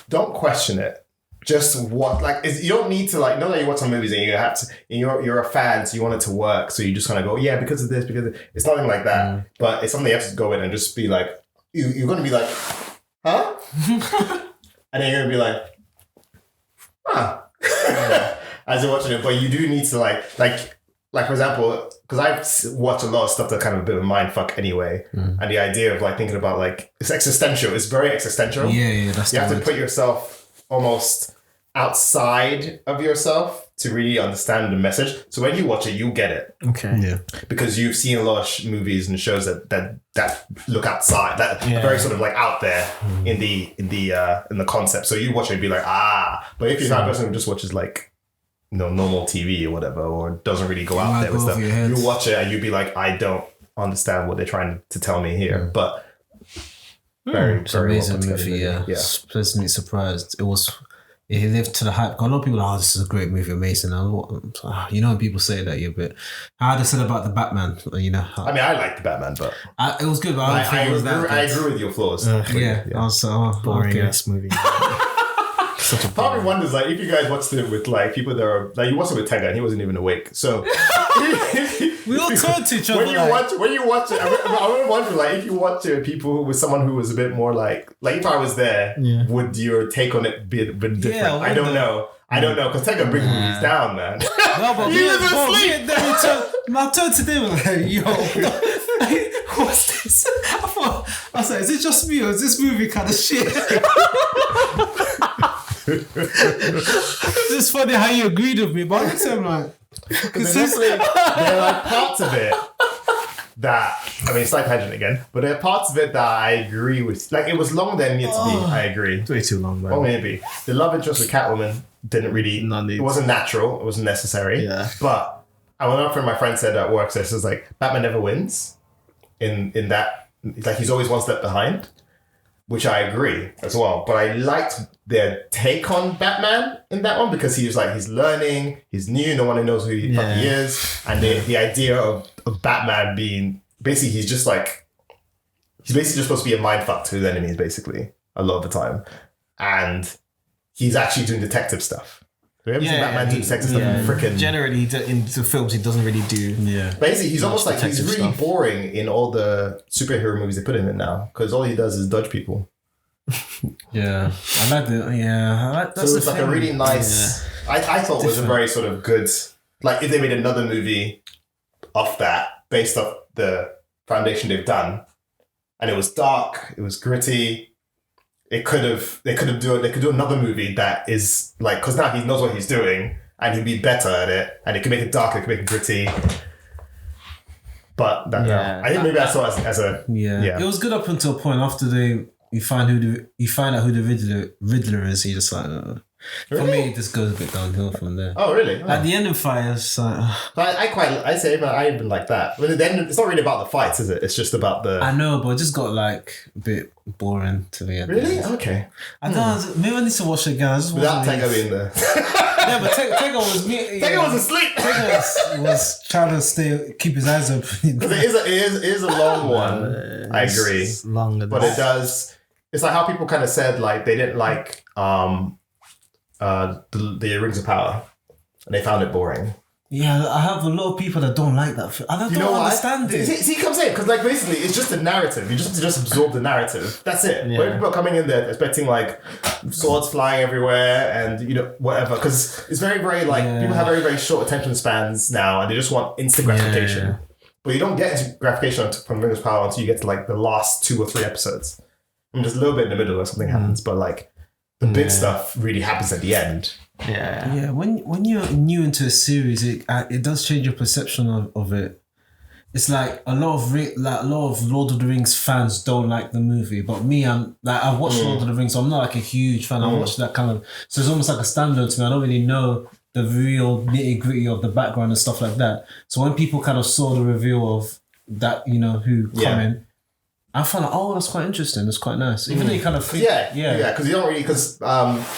don't question it. Just you don't need to know that you watch some movies and you have to, and you're a fan, so you want it to work, so you just kind of go, because of this, it's nothing like that. But it's something you have to go in and just be like, you're going to be like, huh? And then you're going to be like, huh? As you're watching it, but you do need to like for example, because I've watched a lot of stuff that kind of a bit of a mind fuck anyway, and the idea of thinking about it's existential. It's very existential. Yeah, that's you have to put yourself almost outside of yourself to really understand the message. So when you watch it, you get it. Okay. Yeah. Because you've seen a lot of movies and shows that look outside, that are very sort of like out there in the concept. So you watch it and be like, but if you're that person who just watches like, normal TV or whatever, or doesn't really go out there with stuff, you watch it and you'd be like, I don't understand what they're trying to tell me here. But very amazing well movie. Yeah. Pleasantly surprised. It lived to the hype. A lot of people are, this is a great movie, amazing. When people say that, you're a bit. How they said about the Batman, I mean, I like the Batman, but it was good. But I agree with your flaws. I was boring ass movie. Part of me wonders, like, if you guys watched it with like people that are like, you watched it with Tega and he wasn't even awake. So we all turned to each other. When you watch it, I wonder, like, if you watch it with people with someone who was a bit more like if I was there, would your take on it be different? Yeah, I don't know. Because Tega brings movies down, man. No, but he was asleep. My turn today was like, yo, what's this? I was like, is it just me or is this movie kind of shit? It's just funny how you agreed with me, but I'm like, there are parts of it that, I mean, it's like tangent again, but there are parts of it that I agree with. Like, it was longer than it needed to be. I agree. It's way too long, man. Well, maybe the love interest with Catwoman didn't really. It wasn't natural. It wasn't necessary. Yeah. But I went up and my friend said at work, so it's like Batman never wins. In that, like, he's always one step behind, which I agree as well. But I liked their take on Batman in that one because he was like, he's learning, he's new, no one knows who he is, and the idea of Batman being basically he's basically just supposed to be a mindfuck to his enemies basically a lot of the time, and he's actually doing detective stuff. Have you ever seen Batman do detective stuff? Freaking generally in the films he doesn't really do. Yeah, basically he's almost like he's really boring in all the superhero movies they put him in now because all he does is dodge people. I like the so it's like a really nice. I thought it was a very sort of good. Like if they made another movie off that based off the foundation they've done, and it was dark, it was gritty. They could do another movie that is like, because now he knows what he's doing and he'd be better at it, and it could make it darker, it could make it gritty. But I think maybe I saw it as a It was good up until a point after you find out who the Riddler is. You just like for me, it just goes a bit downhill from there. Oh really? At the end of Fire, it's like, I even like that. But then it's not really about the fights, is it? It's just about the. I know, but it just got like a bit boring to me. Really? Okay. I don't know. Maybe I need to watch it again. Without Tega being there. Yeah, but Tega was me. Tega was asleep. Tega was trying to keep his eyes open. Because it is a long one. I agree. It's longer, but it does. It's like how people kind of said like they didn't like the Rings of Power, and they found it boring. Yeah, I have a lot of people that don't like that. I don't understand it. See, come say it, because like basically it's just a narrative. You just have to just absorb the narrative. That's it. Yeah. But people are coming in there expecting like swords flying everywhere and whatever, because it's very very like people have very very short attention spans now, and they just want instant gratification. Yeah. But you don't get instant gratification from Rings of Power until you get to like the last 2 or 3 episodes. I mean, just a little bit in the middle or something happens, but like the big stuff really happens at the end. Yeah. When you're new into a series, it does change your perception of it. It's like a lot of Lord of the Rings fans don't like the movie, but me, I've watched Lord of the Rings, so I'm not like a huge fan. I watch that kind of, so it's almost like a standalone to me. I don't really know the real nitty gritty of the background and stuff like that. So when people kind of saw the reveal of that, who coming. I found that's quite interesting. It's quite nice. Even though you kind of think... Yeah, because you don't really... Because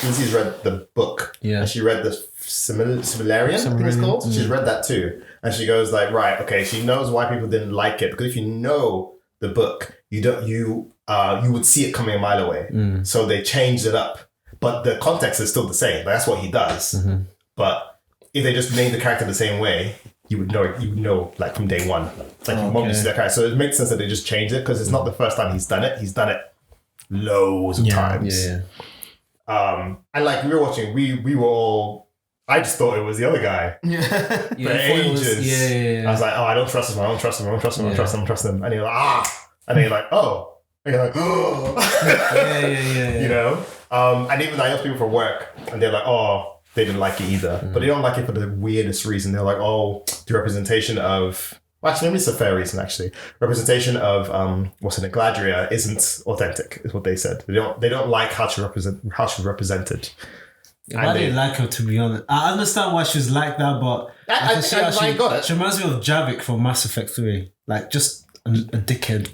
Lizzie's read the book. Yeah. And she read the Similarian, I think it's called. She's read that too. And she goes like, right, okay, she knows why people didn't like it. Because if you know the book, you would see it coming a mile away. So they changed it up. But the context is still the same. That's what he does. Mm-hmm. But if they just made the character the same way... You would know like from day one. Like you won't see that character. So it makes sense that they just changed it because it's not the first time he's done it. He's done it loads of times. Yeah. And like we were watching, we were all. I just thought it was the other guy. For ages. I was like, oh, I don't trust him. I don't trust him. I don't trust him. I don't trust him. I don't trust him. And you're like, and then you're like, oh. And you're like, oh. Yeah. And even I know people from work, and they're like, oh. they didn't like it either. But they don't like it for the weirdest reason. They're like, oh, the representation of... Well, actually, maybe it's a fair reason, actually. Representation of, Galadriel isn't authentic, is what they said. They don't like how she represented. I didn't like her, to be honest. I understand why she's like that, but I got it. She reminds me of Javik from Mass Effect 3. Like, just a dickhead,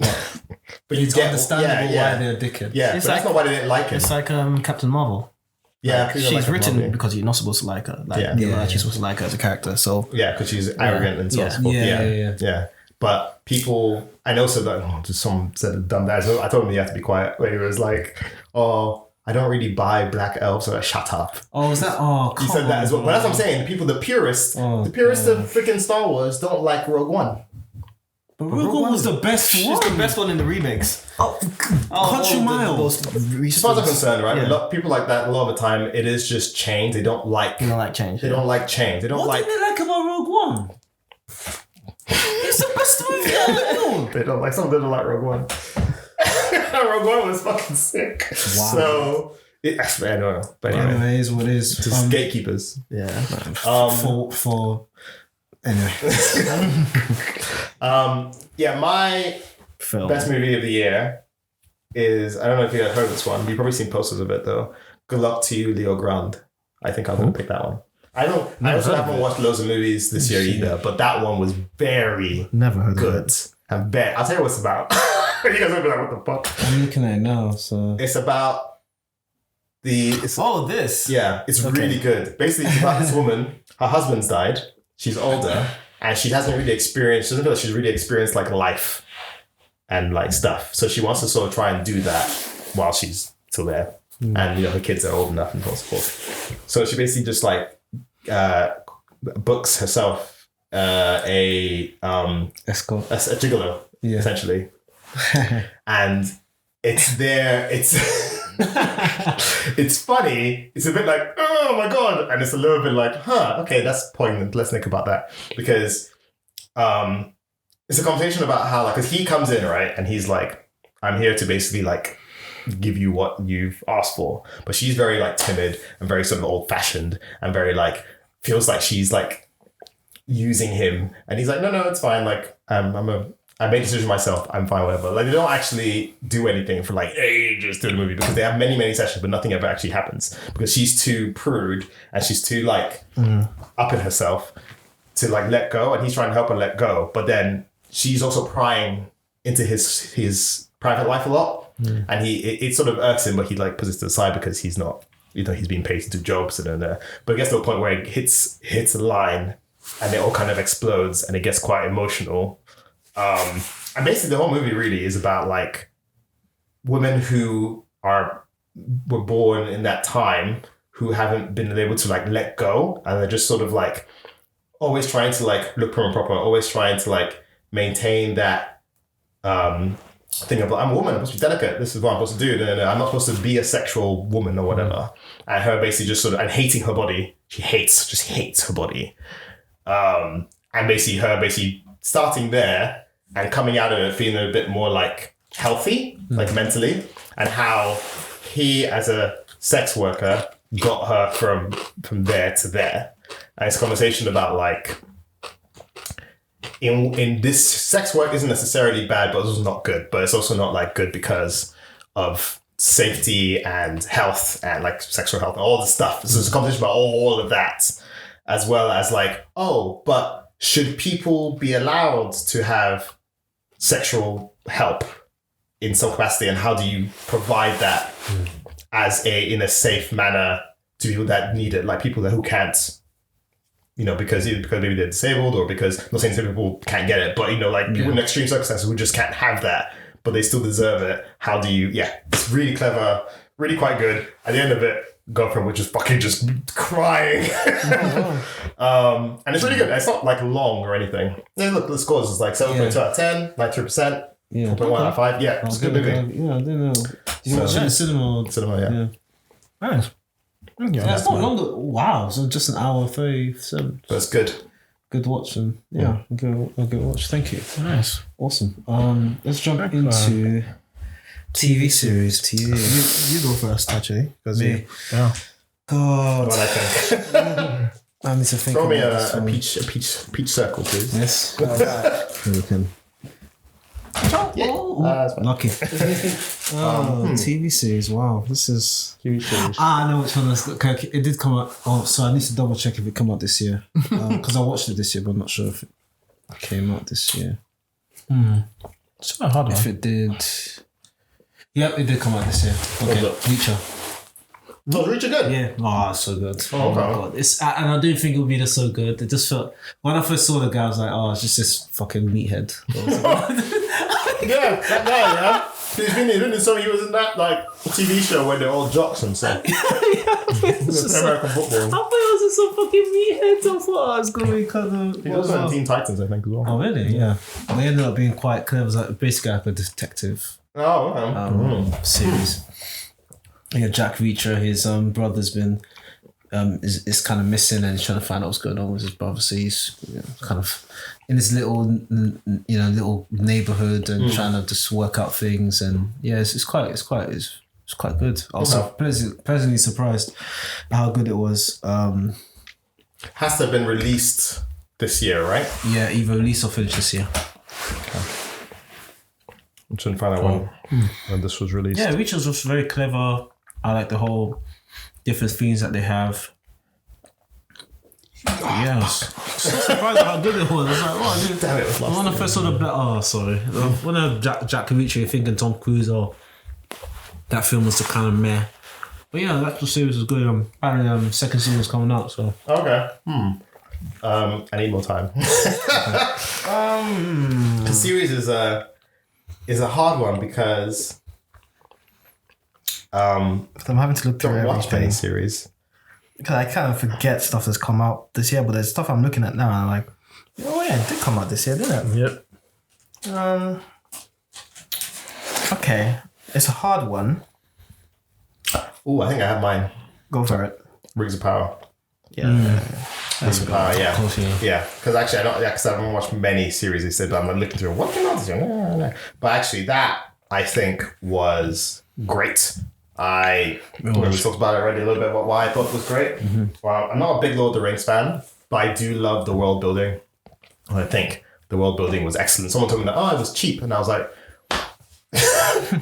but it's understandable why they're a dickhead. Yeah, but that's not why they didn't like it. It's like Captain Marvel. Yeah, like, she's written because you're not supposed to like her. Like, she's supposed to like her as a character. So because she's arrogant and so forth. Yeah. But people, I know, so that just someone said dumb that. So I told him he had to be quiet. Where he was like, "Oh, I don't really buy black elves." So shut up. Oh, is that? Oh, he said that as well. But that's what I'm saying. The purists of freaking Star Wars don't like Rogue One. But Rogue One was the best one. It's the best one in the remakes. Country Mile. As far as I'm concerned, right? Yeah. People like that, a lot of the time, it is just change. They don't like change. They don't like change. They don't what did they like about Rogue One? It's the best movie ever. They don't like, some of them don't like Rogue One. Rogue One was fucking sick. Wow. So, I don't know. But anyways, what is? Just gatekeepers. Yeah. For anyway. My best movie of the year is, I don't know if you guys heard of this one. You've probably seen posters of it though. Good Luck to You, Leo Grande. I think I'm going to pick that one. I also haven't watched loads of movies this year either, but that one was very good. And I'll tell you what it's about. You guys will be like, what the fuck? I'm looking at it now, so... It's about this. Yeah, it's really good. Basically, it's about this woman. Her husband's died. She's older. And she doesn't really experienced like life and like stuff. So she wants to sort of try and do that while she's still there. And, her kids are old enough and so forth. So she basically just like books herself a gigolo, essentially. And it's it's funny. It's a bit like, oh my God. And it's a little bit like, okay, that's poignant. Let's think about that. Because it's a conversation about how, like, because he comes in, right? And he's like, I'm here to basically like give you what you've asked for. But she's very like timid and very sort of old fashioned and very like, feels like she's like using him. And he's like, no, it's fine. Like, I made a decision myself. I'm fine, whatever. Like, they don't actually do anything for like ages through the movie because they have many, many sessions, but nothing ever actually happens because she's too prude and she's too like up in herself to like let go. And he's trying to help her let go. But then she's also prying into his private life a lot. And it sort of irks him, but he like puts it to the side because he's not, he's being paid to do jobs. But it gets to a point where it hits a line and it all kind of explodes and it gets quite emotional. And basically the whole movie really is about like women who were born in that time who haven't been able to like let go, and they're just sort of like always trying to like look prim and proper, always trying to like maintain that thing of like, I'm a woman, I'm supposed to be delicate, this is what I'm supposed to do, I'm not supposed to be a sexual woman or whatever. And her basically just sort of, and hating her body, she just hates her body. And basically her starting there and coming out of it feeling a bit more like healthy, like mentally, and how he as a sex worker got her from there to there. And it's a conversation about like, in this, sex work isn't necessarily bad, but it's also not good, but it's also not like good because of safety and health and like sexual health, all the stuff. So it's a conversation about all of that, as well as like, but should people be allowed to have sexual help in some capacity, and how do you provide that in a safe manner to people that need it, like people who can't, because maybe they're disabled, or because, I'm not saying some people can't get it, but like people in extreme circumstances who just can't have that, but they still deserve it. How do you? It's really clever, really quite good. At the end of it, girlfriend was just fucking just crying. And it's really good. It's not like long or anything. Yeah, look, the scores is like 7.2 out of 10, 93%, 4.1 out of 5. Yeah, it's a good movie. I didn't know. You watch it in the cinema? Cinema, yeah. Nice. Yeah, it's not long. Wow, so just an hour 37. But it's good. Good watch, and I'll give it a watch. Thank you. Nice. Awesome. Let's jump into TV series. You go first, actually. Me. God. What I think. I need to think. Throw me about a this peach circle, please. Yes. We can. That's fine. Lucky. TV series. Wow, this is. TV series. I know which one that's got. Okay, it did come out. Oh, so I need to double check if it came out this year. Because I watched it this year, but I'm not sure if it came out this year. It's not a hard one. If it did. Yep, it did come out this year. Okay, Reacher. Oh, Reacher good? Yeah. Oh, it's so good. Oh, okay. My God. And I didn't think it would be so good. It just felt, when I first saw the guy, I was like, oh, it's just this fucking meathead. Yeah, that guy, yeah. He's been in something. He was in that like TV show where they're all jocks and stuff. American football. I thought it was just some fucking meathead. I thought I was going to be kind of. He was in Teen Titans, I think, as well. Oh, really? Yeah. Well, he ended up being quite clever. It was like basically like a detective series. Yeah, Jack Reacher, his brother's been is kind of missing, and he's trying to find out what's going on with his brother. So he's kind of in his little neighborhood and trying to just work out things. And yeah, it's quite good. I was pleasantly surprised how good it was. Has to have been released this year, right? Yeah, either released or finished this year. I'm trying to find out when this was released. Yeah, Reacher's just very clever. I like the whole different themes that they have. Yeah, I was surprised at how good it was. I was like, oh, dude. Damn it, it was last When I first saw when I Jack Reacher, you're thinking Tom Cruise, or that film was the kind of meh. But yeah, the actual series was good. Apparently, second season is coming out, so. Okay. I need more time. The series is a hard one because I'm having to look through don't watch many everything. series. Because I kind of forget stuff that's come out this year, but there's stuff I'm looking at now and I'm like, oh yeah, it did come out this year, didn't it? Yep. Okay. It's a hard one. Oh, I think I have mine. Go for it. Rings of Power. Yeah. Rings of Power, yeah. Of course, yeah. Yeah, because actually, I haven't watched many series. They said, but I'm looking through what came out this year. No. But actually, that I think was great. We talked about it already a little bit about why I thought it was great. Well, I'm not a big Lord of the Rings fan, but I do love the world building. I think the world building was excellent. Someone told me that, it was cheap, and I was like,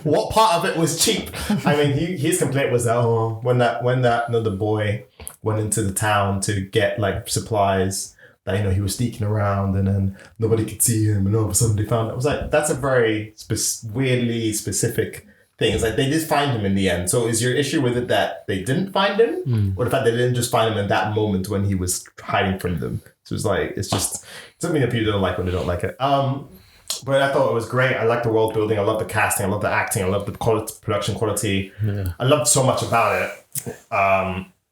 what part of it was cheap? I mean, his complaint was that when that another boy went into the town to get like supplies, that he was sneaking around and then nobody could see him, and all of a sudden they found it. I was like, that's a very weirdly specific thing. It's like they did find him in the end. So is your issue with it that they didn't find him, or the fact they didn't just find him in that moment when he was hiding from them? So it's like it's just something that people don't like when they don't like it. But I thought it was great. I like the world building. I love the casting. I love the acting. I love the production quality. Yeah. I loved so much about it.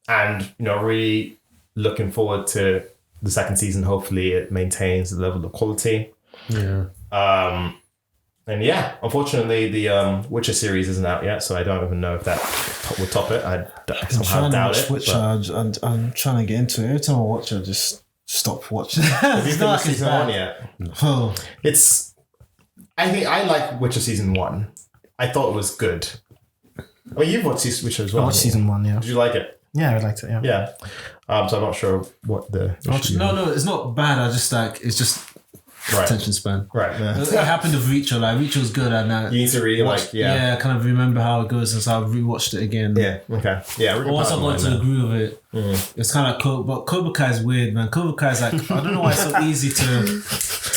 And really looking forward to the second season. Hopefully it maintains the level of quality. Yeah. And yeah, unfortunately the Witcher series isn't out yet, so I don't even know if that would top it. I somehow doubt it. I'm trying to get into it. Every time I watch it, I just stop watching. Have you finished season 1 yet? Oh. I think I like Witcher season 1. I thought it was good. Well, you've watched Witcher as well. I watched season 1, yeah. Did you like it? Yeah, I liked it, yeah. Yeah. So I'm not sure what the... No, it's not bad. I just it's just attention span. Right. Yeah. It happened with Reacher. Like, Reacher was good, and you need to really kind of remember how it goes, and so I rewatched it again. Yeah, okay. Yeah, but once I got into the groove of it, it's kind of but Cobra Kai is weird, man. Cobra Kai is like, I don't know why it's so easy to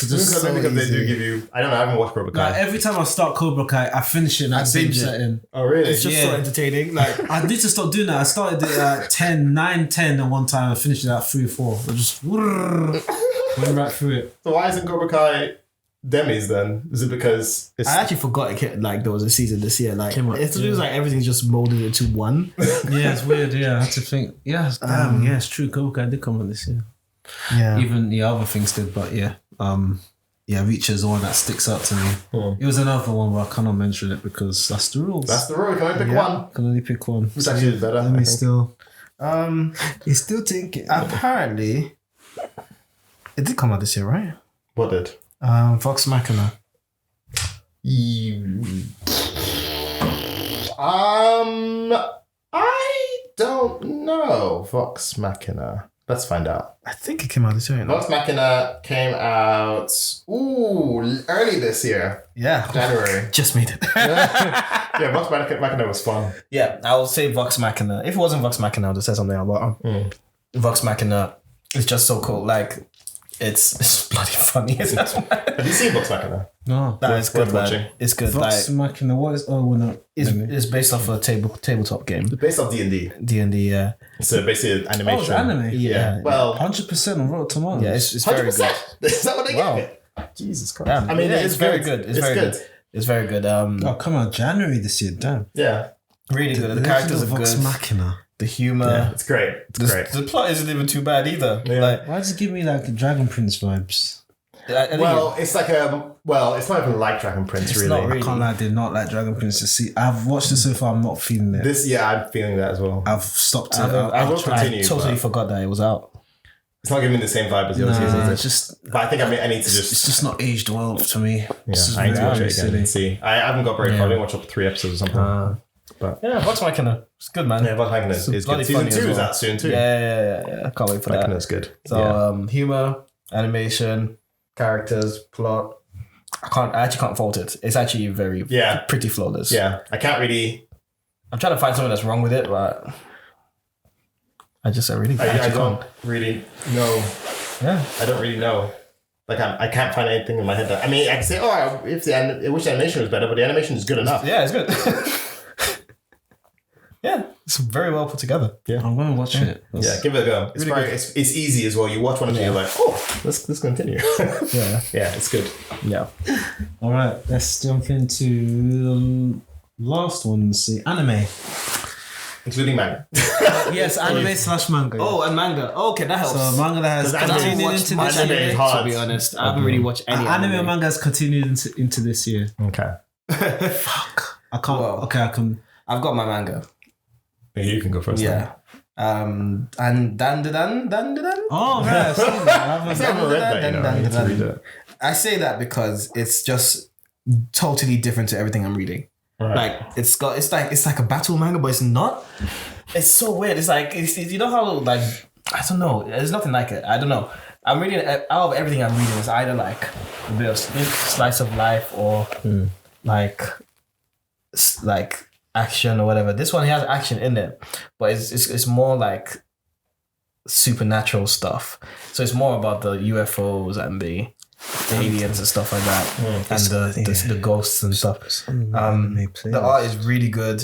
just because they do give you, I don't know, I haven't watched Cobra Kai. Like, every time I start Cobra Kai, I finish it in that same setting. Oh, really? It's just so entertaining. Like, I need to stop doing that. I started it at 9, 10 at one time. I finished it at 3, 4. I just went right through it. So why isn't Cobra Kai Demis then? Is it because I actually forgot there was a season this year. Like, it feels like everything's just molded into one. Yeah, it's weird. Yeah, I had to think. Yeah, it's true. Cobra Kai did come on this year. Yeah. Even the other things did, but yeah. Reacher's the one that sticks out to me. It was another one where I cannot mention it because that's the rules. That's the rule. Can only pick one. Can only pick one. It's actually better. Let me still. He's still thinking. Apparently, it did come out this year, right? What did? Vox Machina. I don't don't know. Vox Machina. Let's find out. I think it came out this year. Vox Machina came out early this year. Yeah. January. Just made it. Yeah, Vox Machina was fun. Yeah, I would say Vox Machina. If it wasn't Vox Machina, I would have said something about Vox Machina. It's just so cool. Like, it's bloody funny. Have you seen Vox Machina? No. That is good, watching. man. It's good. Vox Machina. What is? Oh, no. It's based off a tabletop game. Based off D&D. D&D, yeah. So basically animation. Oh, it's anime. Yeah. Well, 100% on Rotten Tomatoes. Yeah, it's very 100%. good. Is that what they Wow. gave it? Jesus Christ. Yeah, I mean, it's very good. It's very good. It's very good. Oh, come on, January this year. Damn. Yeah. Really good. The characters are Vox good. Machina. The humor. Yeah, it's great. It's great. The plot isn't even too bad either. Yeah. Like, Why does it give me like Dragon Prince vibes? I think Well, it's like it's not even like Dragon Prince, really. not really. I can't lie, I did not like Dragon Prince to see. I've watched it so far, I'm not feeling it. I'm feeling that as well. I've stopped it. I will continue. I totally but forgot that it was out. It's not giving me the same vibe as the other seasons. it's just, But I think I need to it's just. just not aged well to me. Yeah, I need to watch it again and see. I haven't got very far. I didn't watch up 3 episodes or something. Yeah, Vox Machina. It's good, man. Yeah, Vox Machina is bloody good. Season funny 2 as is well. out soon too. Yeah. I can't wait for that. Machina is good. So humor, animation, characters, plot. I actually can't fault it. It's actually pretty flawless. Yeah, I can't really. I'm trying to find something that's wrong with it, but I really I can't. don't really know. Yeah. I don't really know. Like I can't find anything in my head that I can say, I wish the animation was better, but the animation is good enough. Yeah, it's good. Yeah, it's very well put together. Yeah, I'm gonna watch it. Yeah, give it a go. It's Really it's easy as well. You watch one and you're like, let's continue. Yeah. Yeah, it's good. Yeah. All right, let's jump into the last one. Let's see, anime. Including manga. Yes, anime slash manga. Oh, and manga. Oh, okay, that helps. So manga that has Because anime continued watched into my this anime year. is hard. To be honest, I haven't really watched any Anime and manga has continued into this year. Okay. Fuck. I can't. Well, okay, I can. I've got my manga. Maybe you can go first. Yeah. And dan. Oh, right. I've seen that. I still haven't read that, I need to read it. I say that because it's just totally different to everything I'm reading. Right. Like it's like a battle manga, but it's not. It's so weird. It's like you know how like I don't know. There's nothing like it. I don't know. I'm reading out of everything I'm reading. It's either like a bit of slice of life or like action or whatever. This one has action in it, but it's more like supernatural stuff. So it's more about the UFOs and the aliens and stuff like that, and the ghosts and stuff. The art is really good.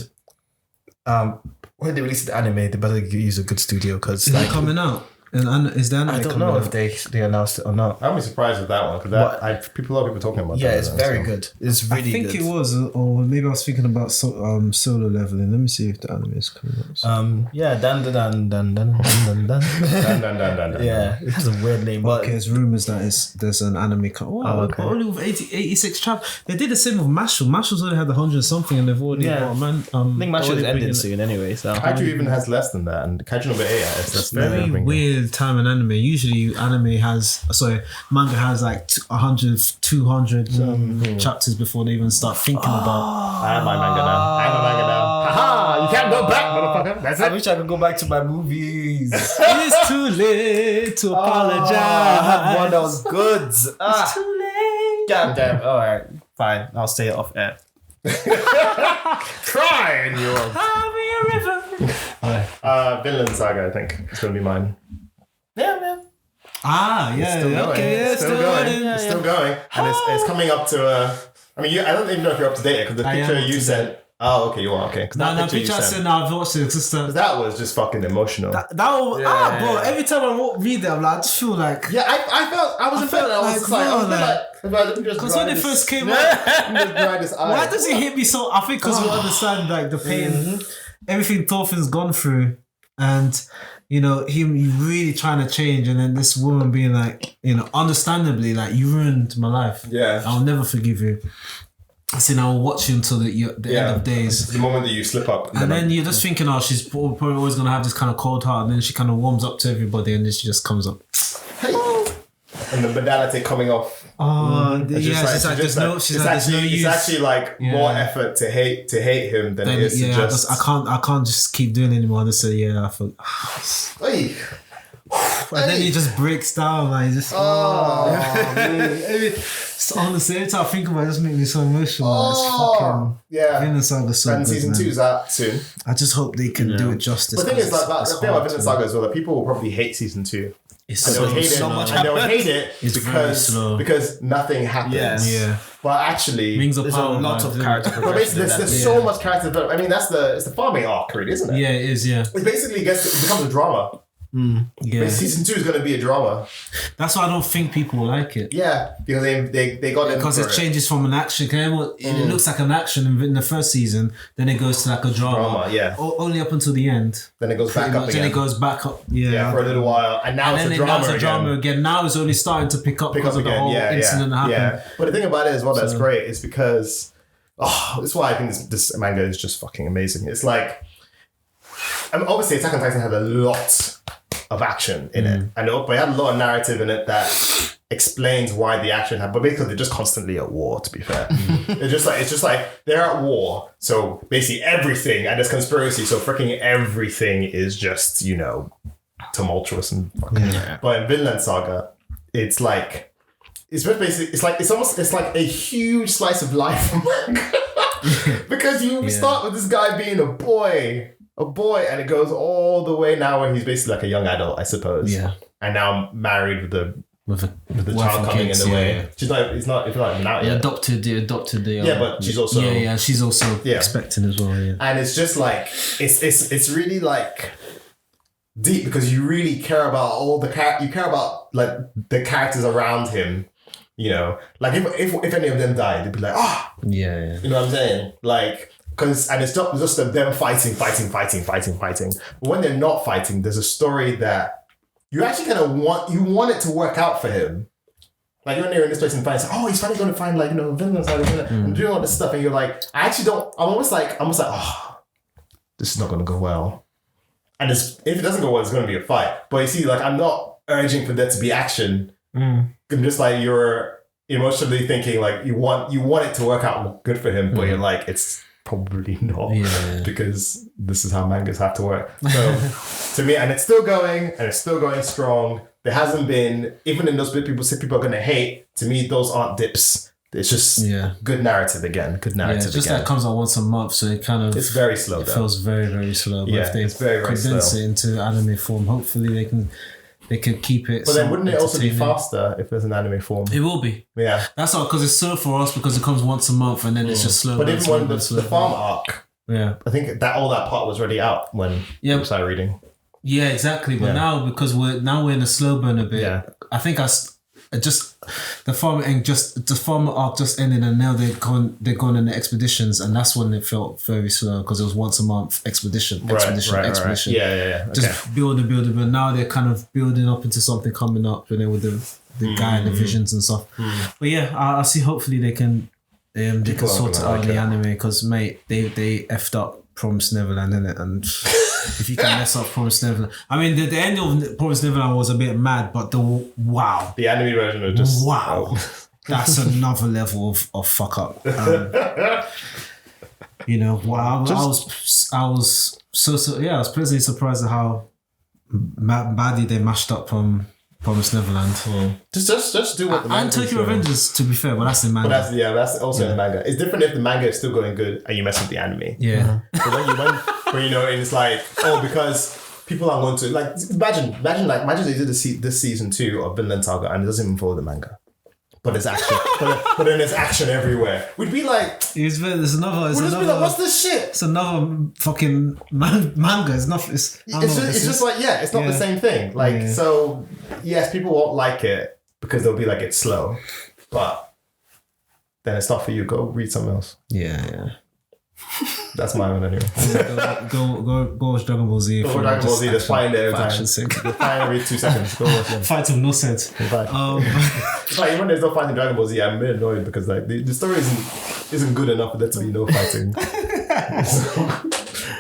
When they release the anime, they better use a good studio because Is it coming out? Is the anime I don't coming know out? if they announced it or not. I'll be surprised with that one because a lot of people talking about Yeah, that. it's very good. It's really good. I think it was, or maybe I was thinking about solo leveling. Let me see if the anime is coming out. Yeah, dan. Dun. Yeah, it has a weird name, but Okay, there's rumors that there's an anime coming. Oh, okay. only with 86 chapters. They did the same with Mashal. Mashal's only had 100 something, and they've already got I think my show is already ending bringing- soon anyway. So Kaiju even has less than that, and Kaiju number 8 is Very weird time in anime. Usually, manga has like 100, 200 chapters before they even start thinking about. I have my manga now. Haha! You can't go back, motherfucker. That's I it. wish I could go back to my movies. It's too late to apologize. I had one that was good. It's too late. God damn. All right, fine. I'll stay off air. Cry in your I'll be a river. Vinland Saga. I think it's gonna be mine. Yeah, man. Ah, yeah, Still going. okay, yeah, still going. yeah, It's still going, and it's coming up to. I mean, I don't even know if you're up to date because the I am picture up you to sent. Oh, okay, you are okay. 'Cause No, that picture I you said, no, I've watched it. It's just, that was just fucking emotional. that was, Yeah. bro, every time I read it, I'm like, I just feel like, Yeah, I wasn't feeling it. I was just like, let me just because dry when it this- first came let out, me just dry this eye. why does it hit me so? I think because we understand like the pain, everything Thorfinn's gone through, and him really trying to change, and then this woman being like, understandably, like, you ruined my life. Yeah. I'll never forgive you. I said, I will watch you until the end of days. It's the moment that you slip up. And then you're just thinking, she's probably always going to have this kind of cold heart. And then she kind of warms up to everybody and then she just comes up. Hey. and the modality coming off. Oh, yeah, she's like, there's no use. It's actually like more effort to hate him than it is to just. I can't just keep doing it anymore. So yeah, I thought. And then he just breaks down, like just. Man. So on the same time, I think about it, just make me so emotional. It's fucking Vinland Saga so and good, season 2 is out soon. I just hope they can do it justice. But the thing is, like the thing about Vinland Saga as well, that people will probably hate season 2. They'll hate it because nothing happens. Yeah. But actually, there's a lot of character progression. But basically, there's so much character development. I mean, it's the farming arc, really, isn't it? Yeah, it is. Yeah. It basically it becomes a drama. But season 2 is going to be a drama. That's why I don't think people like it. Yeah, because they got in because it changes from an action. It looks like an action in the first season, then it goes to like a drama. Only up until the end. Then it goes back up again. Then it goes back up. Yeah, for a little while, and now it's a drama again. Now it's only starting to pick up because of the whole incident that happened. Yeah. But the thing about it as well that's great is because that's why I think this manga is just fucking amazing. It's like, I mean, obviously Attack on Titan had a lot of action in it, but it had a lot of narrative in it that explains why the action happened. But basically, they're just constantly at war. To be fair, it's just like they're at war. So basically, everything and there's conspiracy. So freaking everything is just tumultuous and fucking. Yeah. But in Vinland Saga, it's like it's basically it's like a huge slice of life because you start with this guy being a boy, and it goes all the way now where he's basically like a young adult, I suppose. Yeah. And now married with the child coming in the way. She's not. It's not even out yet. Adopted. But she's also. She's also expecting as well. Yeah. And it's just like it's really like deep because you really care about all the you care about like the characters around him. Like if any of them died, they'd be like, yeah. You know what I'm saying? Like. And it's not just them fighting. But when they're not fighting, there's a story that you actually kind of want it to work out for him. Like when they're in this place and find, he's finally going to find Vinland Saga and doing all this stuff, and you're like, I actually don't. I'm almost like, this is not going to go well. And if it doesn't go well, it's going to be a fight. But you see, like I'm not urging for there to be action. I'm just like you're emotionally thinking like you want it to work out good for him, but you're like it's. Probably not, because this is how mangas have to work. So to me, and it's still going strong. There hasn't been, even in those bit people say people are going to hate, to me, those aren't dips. It's just good narrative again. Good narrative again. Just that comes out once a month, so it kind of... It's very slow, It feels very, very slow. But if they it's very, very condense slow. it into anime form, hopefully they can keep it. But then wouldn't it also be faster if there's an anime form? It will be. Yeah. That's all, because it's slow for us because it comes once a month and then it's just slow. But even when the farm arc, I think that all that part was already out when we started reading. Yeah, exactly. But now, because we're in a slow burn a bit, I think the farm arc just ended and now they're going in the expeditions, and that's when it felt very slow because it was once a month expedition. Right. Yeah. Just building, but now they're kind of building up into something coming up, and then with the guy and the visions and stuff. But yeah, I see. Hopefully they can sort it out in the anime because mate, they effed up Promised Neverland, innit? And if you can mess up Promised Neverland, I mean the end of Promised Neverland was a bit mad, but the anime version was just that's another level of fuck up. I was pleasantly surprised at how badly they mashed up Promised Neverland. Just do what the manga and Tokyo Revengers, to be fair, but that's in manga. But that's also in the manga. It's different if the manga is still going good and you mess with the anime. Yeah. So and it's like, because people are going to like imagine they did this season 2 of Vinland Saga and it doesn't even follow the manga. But there's action. but then there's action everywhere. We'd be like... There's another... We'd just be like, what's this shit? It's another fucking manga. It's not... It's just like, it's not the same thing. Like, so, yes, people won't like it because they'll be like, it's slow. But then it's not for you. Go read something else. Yeah. That's my one anyway. Go watch Dragon Ball Z. Go watch Dragon Ball Z. There's fighting there every time. There's fighting every 2 seconds. Go watch them. Fights have no sense. Like, even there's no fighting in Dragon Ball Z, I'm a bit annoyed because like the story isn't good enough for there to be no fighting. But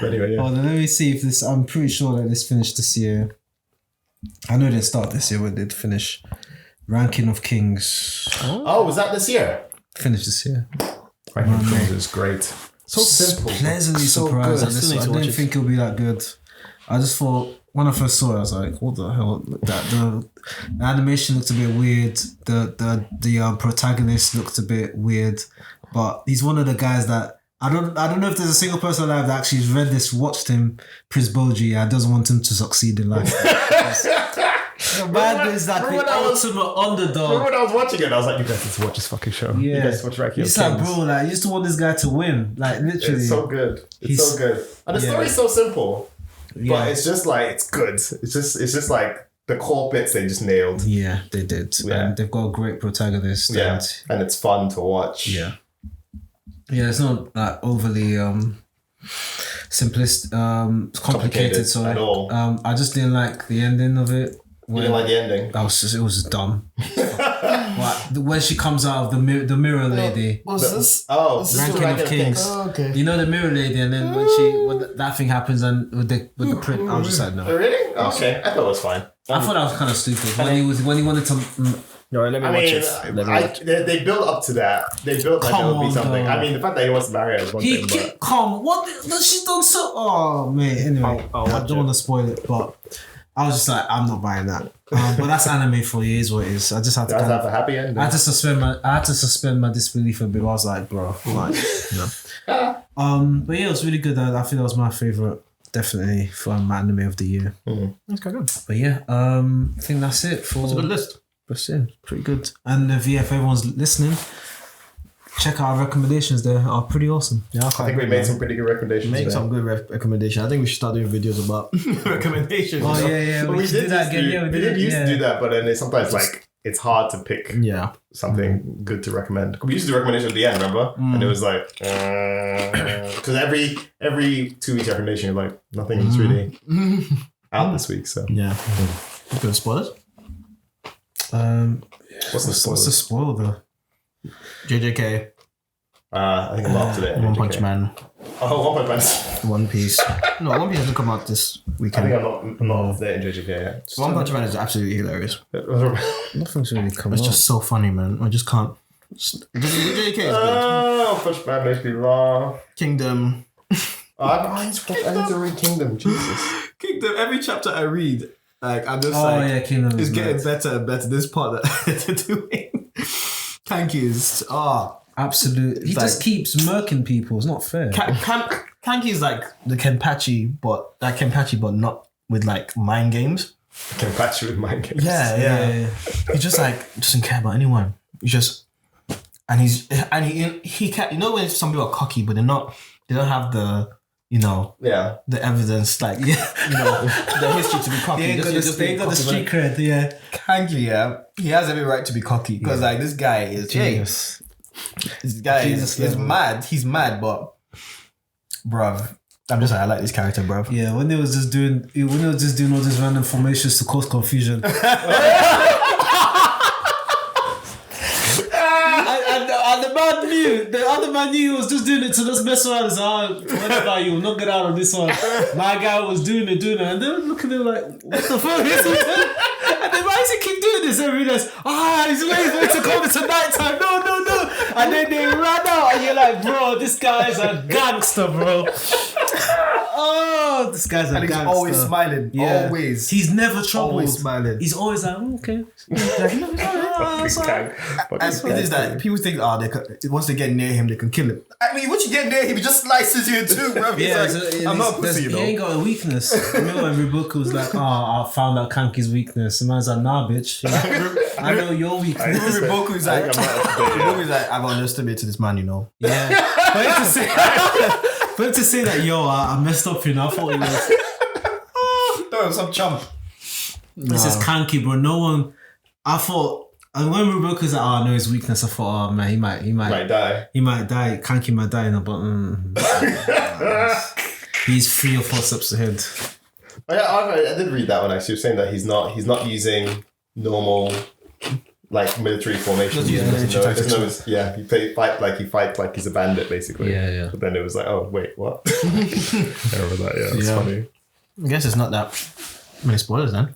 anyway, then let me see if this. I'm pretty sure that this finished this year. I know they didn't start this year, but they did finish Ranking of Kings. Oh, was that this year? Finished this year. Ranking of Kings is great. So simple. Pleasantly surprised at this one. I didn't think it would be that good. I just thought, when I first saw it, I was like, what the hell? The animation looked a bit weird. The protagonist looked a bit weird. But he's one of the guys that I don't know if there's a single person alive that actually read this, watched him, Prince Boji, and doesn't want him to succeed in life. The man is like the ultimate underdog. Remember when I was watching it, I was like, you guys need to watch this fucking show. Yeah. You guys watch Ranking of It's Kings. like, bro, like, I used to want this guy to win. Like, literally. It's so good. It's so good. And the story's so simple. But it's just like, it's good. It's just like the core bits they just nailed. Yeah, they did. Yeah. And they've got a great protagonist. Yeah. And it's fun to watch. Yeah. Yeah, it's not like overly complicated. So at all. I just didn't like the ending of it. You didn't like the ending? It was just dumb. Like, when she comes out of the mirror lady. What's this? Oh, This this is is Ranking of Kings. Oh, okay. You know the mirror lady, and then when that thing happens, and with the print, I was just like, no. Oh, really? Okay, I thought it was fine. I thought that was kind of stupid when he wanted to. No, let me watch it. They built up to that. They built like there would be something. Dog. I mean, the fact that he wants to marry her is one thing, but What? She's done so. Oh man. Anyway, I don't want to spoil it, but I was just like, I'm not buying that. But that's anime for you. Is what it is. I just had to. does that have a happy ending? I had to suspend my disbelief a bit. I was like, bro, like, no. But yeah, it was really good. I think that was my favorite, definitely, for anime of the year. That's quite good. But yeah, I think that's it for. It's a good list. That's it. Pretty good. And if everyone's listening, check out our recommendations. There are pretty awesome. Yeah, I think we made some pretty good recommendations. Make there. some good recommendations. I think we should start doing videos about recommendations. Oh yeah. But we should did that again. Yeah, we did. used to do that, but then it's sometimes like it's hard to pick something good to recommend. We used to do recommendation at the end, remember? And it was like because every 2 weeks recommendation, you're like nothing's really out this week. So yeah, good spoilers. What's the spoiler though? JJK. I think I'm up to date. One Punch Man. Oh, One Punch Man. One Piece. No, One Piece doesn't come out this I weekend. think I'm not up to date in JJK yet. One Punch Man is absolutely hilarious. Nothing's really come It's up. just so funny, man. I just can't. JJK is good. Oh, Punch Man makes me laugh. Kingdom. I need to read Kingdom. Jesus. Kingdom. Every chapter I read, like I'm just Kingdom. it's getting better and better. This part that they're doing. Kanki is Absolutely. He just keeps murking people. It's not fair. Kanki is like the Kenpachi, but not with like mind games. Can patch you with mind games. Yeah. He just like doesn't care about anyone. He just he can't. You know when some people are cocky, but they don't have the the evidence like the history to be cocky. They got the street cred. Yeah. Kanki, he has every right to be cocky because like this guy is Genius. This guy is mad. He's mad, but bruv, I'm just like, I like this character, bruv. Yeah, when they was just doing all these random formations to cause confusion. And the other man knew he was just doing it to just mess around. He's whatever, you will not get out on this one. My guy was doing it, and they were looking at him like, what the fuck is he doing? And then why does he keep doing this? And we realize, he's waiting for it to come into nighttime. No. And then they ran out, and you're like, bro, this guy's a gangster, bro. Oh, this guy's a gangster. He's always smiling. Yeah. Always. He's never troubled. Always smiling. He's always like, okay. Fucking It is that people think, once they get near him, they can kill him. I mean, once you get near him, he just slices you in two, bro. I'm not pussy, you know. He ain't got a weakness. Remember when Ribuku was like, I found out Kanki's weakness. And man's like, nah, bitch. I know your weakness. Riboku's like, I've underestimated this man, you know. Yeah. For him to say that, I messed up, you know. I thought he was. No, some chump. This is Kanki, bro. No one. I thought. And when Riboku's like, I know his weakness, I thought, man, he might die. He might die. Kanki might die, but he's 3 or 4 steps ahead. I did read that one actually. He was saying that he's not using normal like military formation. He fight like he's a bandit basically. Yeah. But then it was like, oh wait, what? I remember that. Yeah, it's funny. I guess it's not that many spoilers then.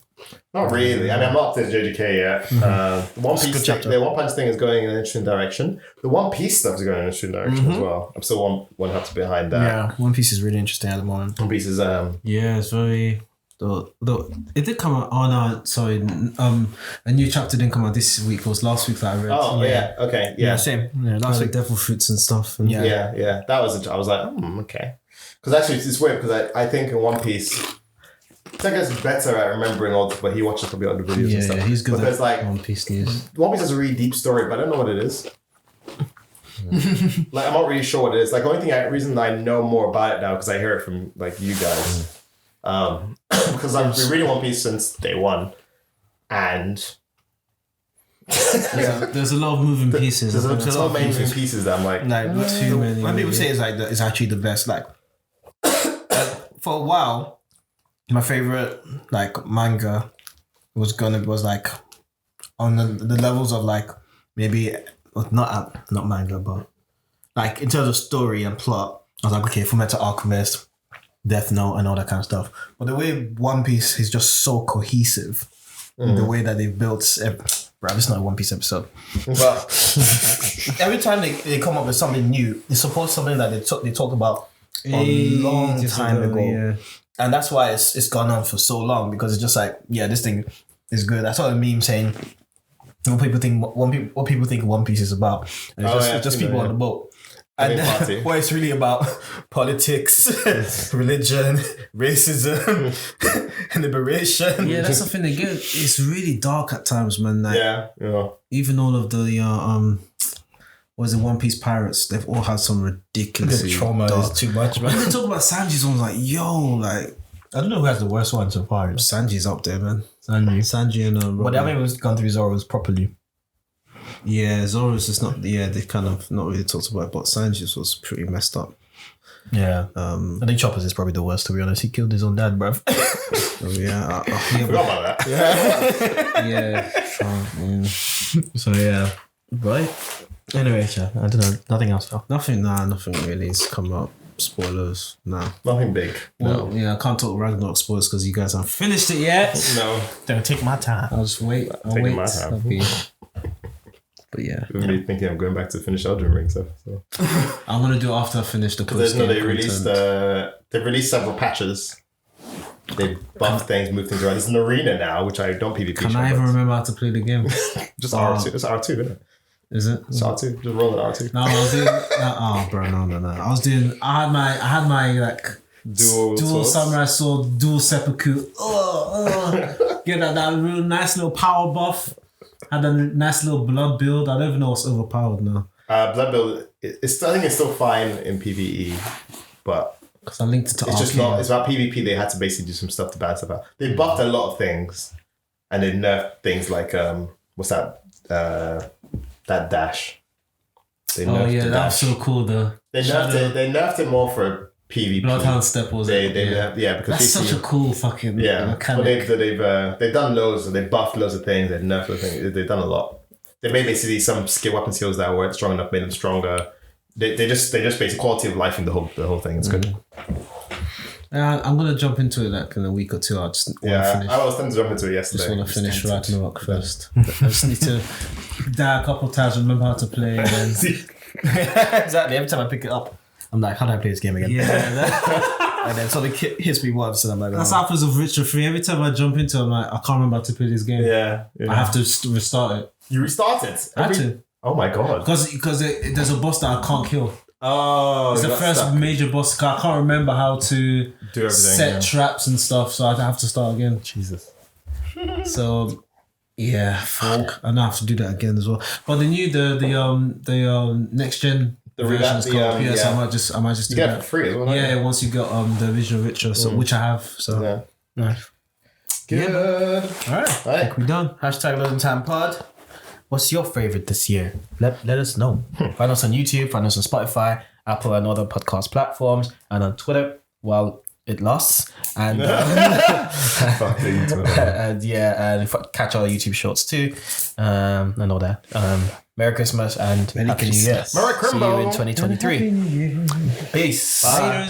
Not really. I mean, I'm not up to JJK yet. The One Punch thing is going in an interesting direction. The One Piece stuff is going in an interesting direction as well. I'm still one hop behind that. Yeah, One Piece is really interesting at the moment. One Piece is yeah, it's very. It did come out. Oh no, sorry. A new chapter didn't come out this week. It was last week that I read. Oh yeah. Okay. Yeah. Same. Yeah, last week. Devil fruits and stuff. And Yeah. That was. I was like, okay. Because actually, it's weird because I think in One Piece, I think it's better at remembering all. But he watches probably all the videos and stuff. Yeah, he's good. But at there's like One Piece news. One Piece has a really deep story, but I don't know what it is. Like I'm not really sure what it is. Like the only reason I know more about it now because I hear it from like you guys. Because I've been reading One Piece since day one, and there's a lot of moving pieces. There's a lot of moving pieces that I'm like too many. When people say it's actually the best, like for a while, my favorite like manga was like on the levels of like maybe not manga, but like in terms of story and plot, I was like, okay, Fullmetal Alchemist, Death Note, and all that kind of stuff. But the way One Piece is just so cohesive, the way that they built. Bro, it's not a One Piece episode. But every time they come up with something new, they support something that they talked about a long time ago. Yeah. And that's why it's gone on for so long, because it's just like, yeah, this thing is good. I saw a meme saying what people think One Piece is about. And it's just people on the boat. And what it's really about: politics, religion, racism, liberation. Yeah, that's the thing they get. It's really dark at times, man. Like, yeah. Even all of the was it One Piece pirates? They've all had some ridiculous trauma. Is too much, man. When they talk about Sanji's, I was like, yo, like I don't know who has the worst one so far. Sanji's up there, man. Sanji and but they haven't even gone through Zoro's properly. Yeah, Zoro's just not. Yeah, they kind of not really talked about it, but Sanji's was pretty messed up. Yeah. I think Chopper's is probably the worst, to be honest. He killed his own dad, bruv. I forgot about that. Yeah. So yeah. Right. Anyway, I don't know. Nothing else though. Nothing really has come up. Spoilers, no. Nothing big. Well, I can't talk Ragnarok spoilers because you guys haven't finished it yet. No. Don't take my time. I'll just wait. I'll Taking wait. my time. But yeah. I'm really thinking I'm going back to finish Elden Ring stuff. So. I'm gonna do it after I finish the post. They've released several patches. They buffed things, moved things around. There's an arena now, which I don't PvP. Can I even remember how to play the game? Just R2. It's R2, isn't it? Is it? It's R2. Just roll it R2. No, I was doing. No. I was doing. I had my like dual samurai sword, dual seppuku. Get that real nice little power buff. Had a nice little blood build. I don't even know what's overpowered now. Blood build. I think it's still fine in PvE, but because I linked it to. It's just not. It's about PvP. They had to basically do some stuff to balance stuff out. They buffed a lot of things, and they nerfed things like what's that? That dash. They nerfed the dash. That was so cool though. They nerfed it more for PvP. Bloodhound step was it? Because that's such a cool fucking mechanic. But they've done loads. They buffed loads of things. They've nerfed loads of things. They've done a lot. They made basically some weapon skills that weren't strong enough, made them stronger. They just basically quality of life in the whole thing. It's good. I'm gonna jump into it like in a week or two. I just want to finish. I was trying to jump into it yesterday. Just want to finish Ragnarok first. I just need to die a couple of times, remember how to play, and then exactly. Every time I pick it up, I'm like, how do I play this game again? Yeah. And then something hits me once, and I'm like, that's happens with Witcher 3. Every time I jump into it, I'm like, I can't remember how to play this game. Yeah. I have to restart it. You restart it? I had to. Oh my god. Because there's a boss that I can't kill. Oh, it's the first major boss. I can't remember how to do set traps and stuff, so I have to start again. Jesus. So, yeah, fuck. I know I have to do that again as well. But the new the next gen versions called PS. I might just do that for free as well. Yeah, once you got the original Witcher, so which I have. So nice. Good. Yeah. All right. I think we're done. Hashtag Loading Time Pod. What's your favorite this year? Let us know. Find us on YouTube, find us on Spotify, Apple, and other podcast platforms, and on Twitter while it lasts. And and catch our YouTube shorts too, and all that. Merry Christmas and Happy New Year. Merry Christmas. See you in 2023. Peace. Bye.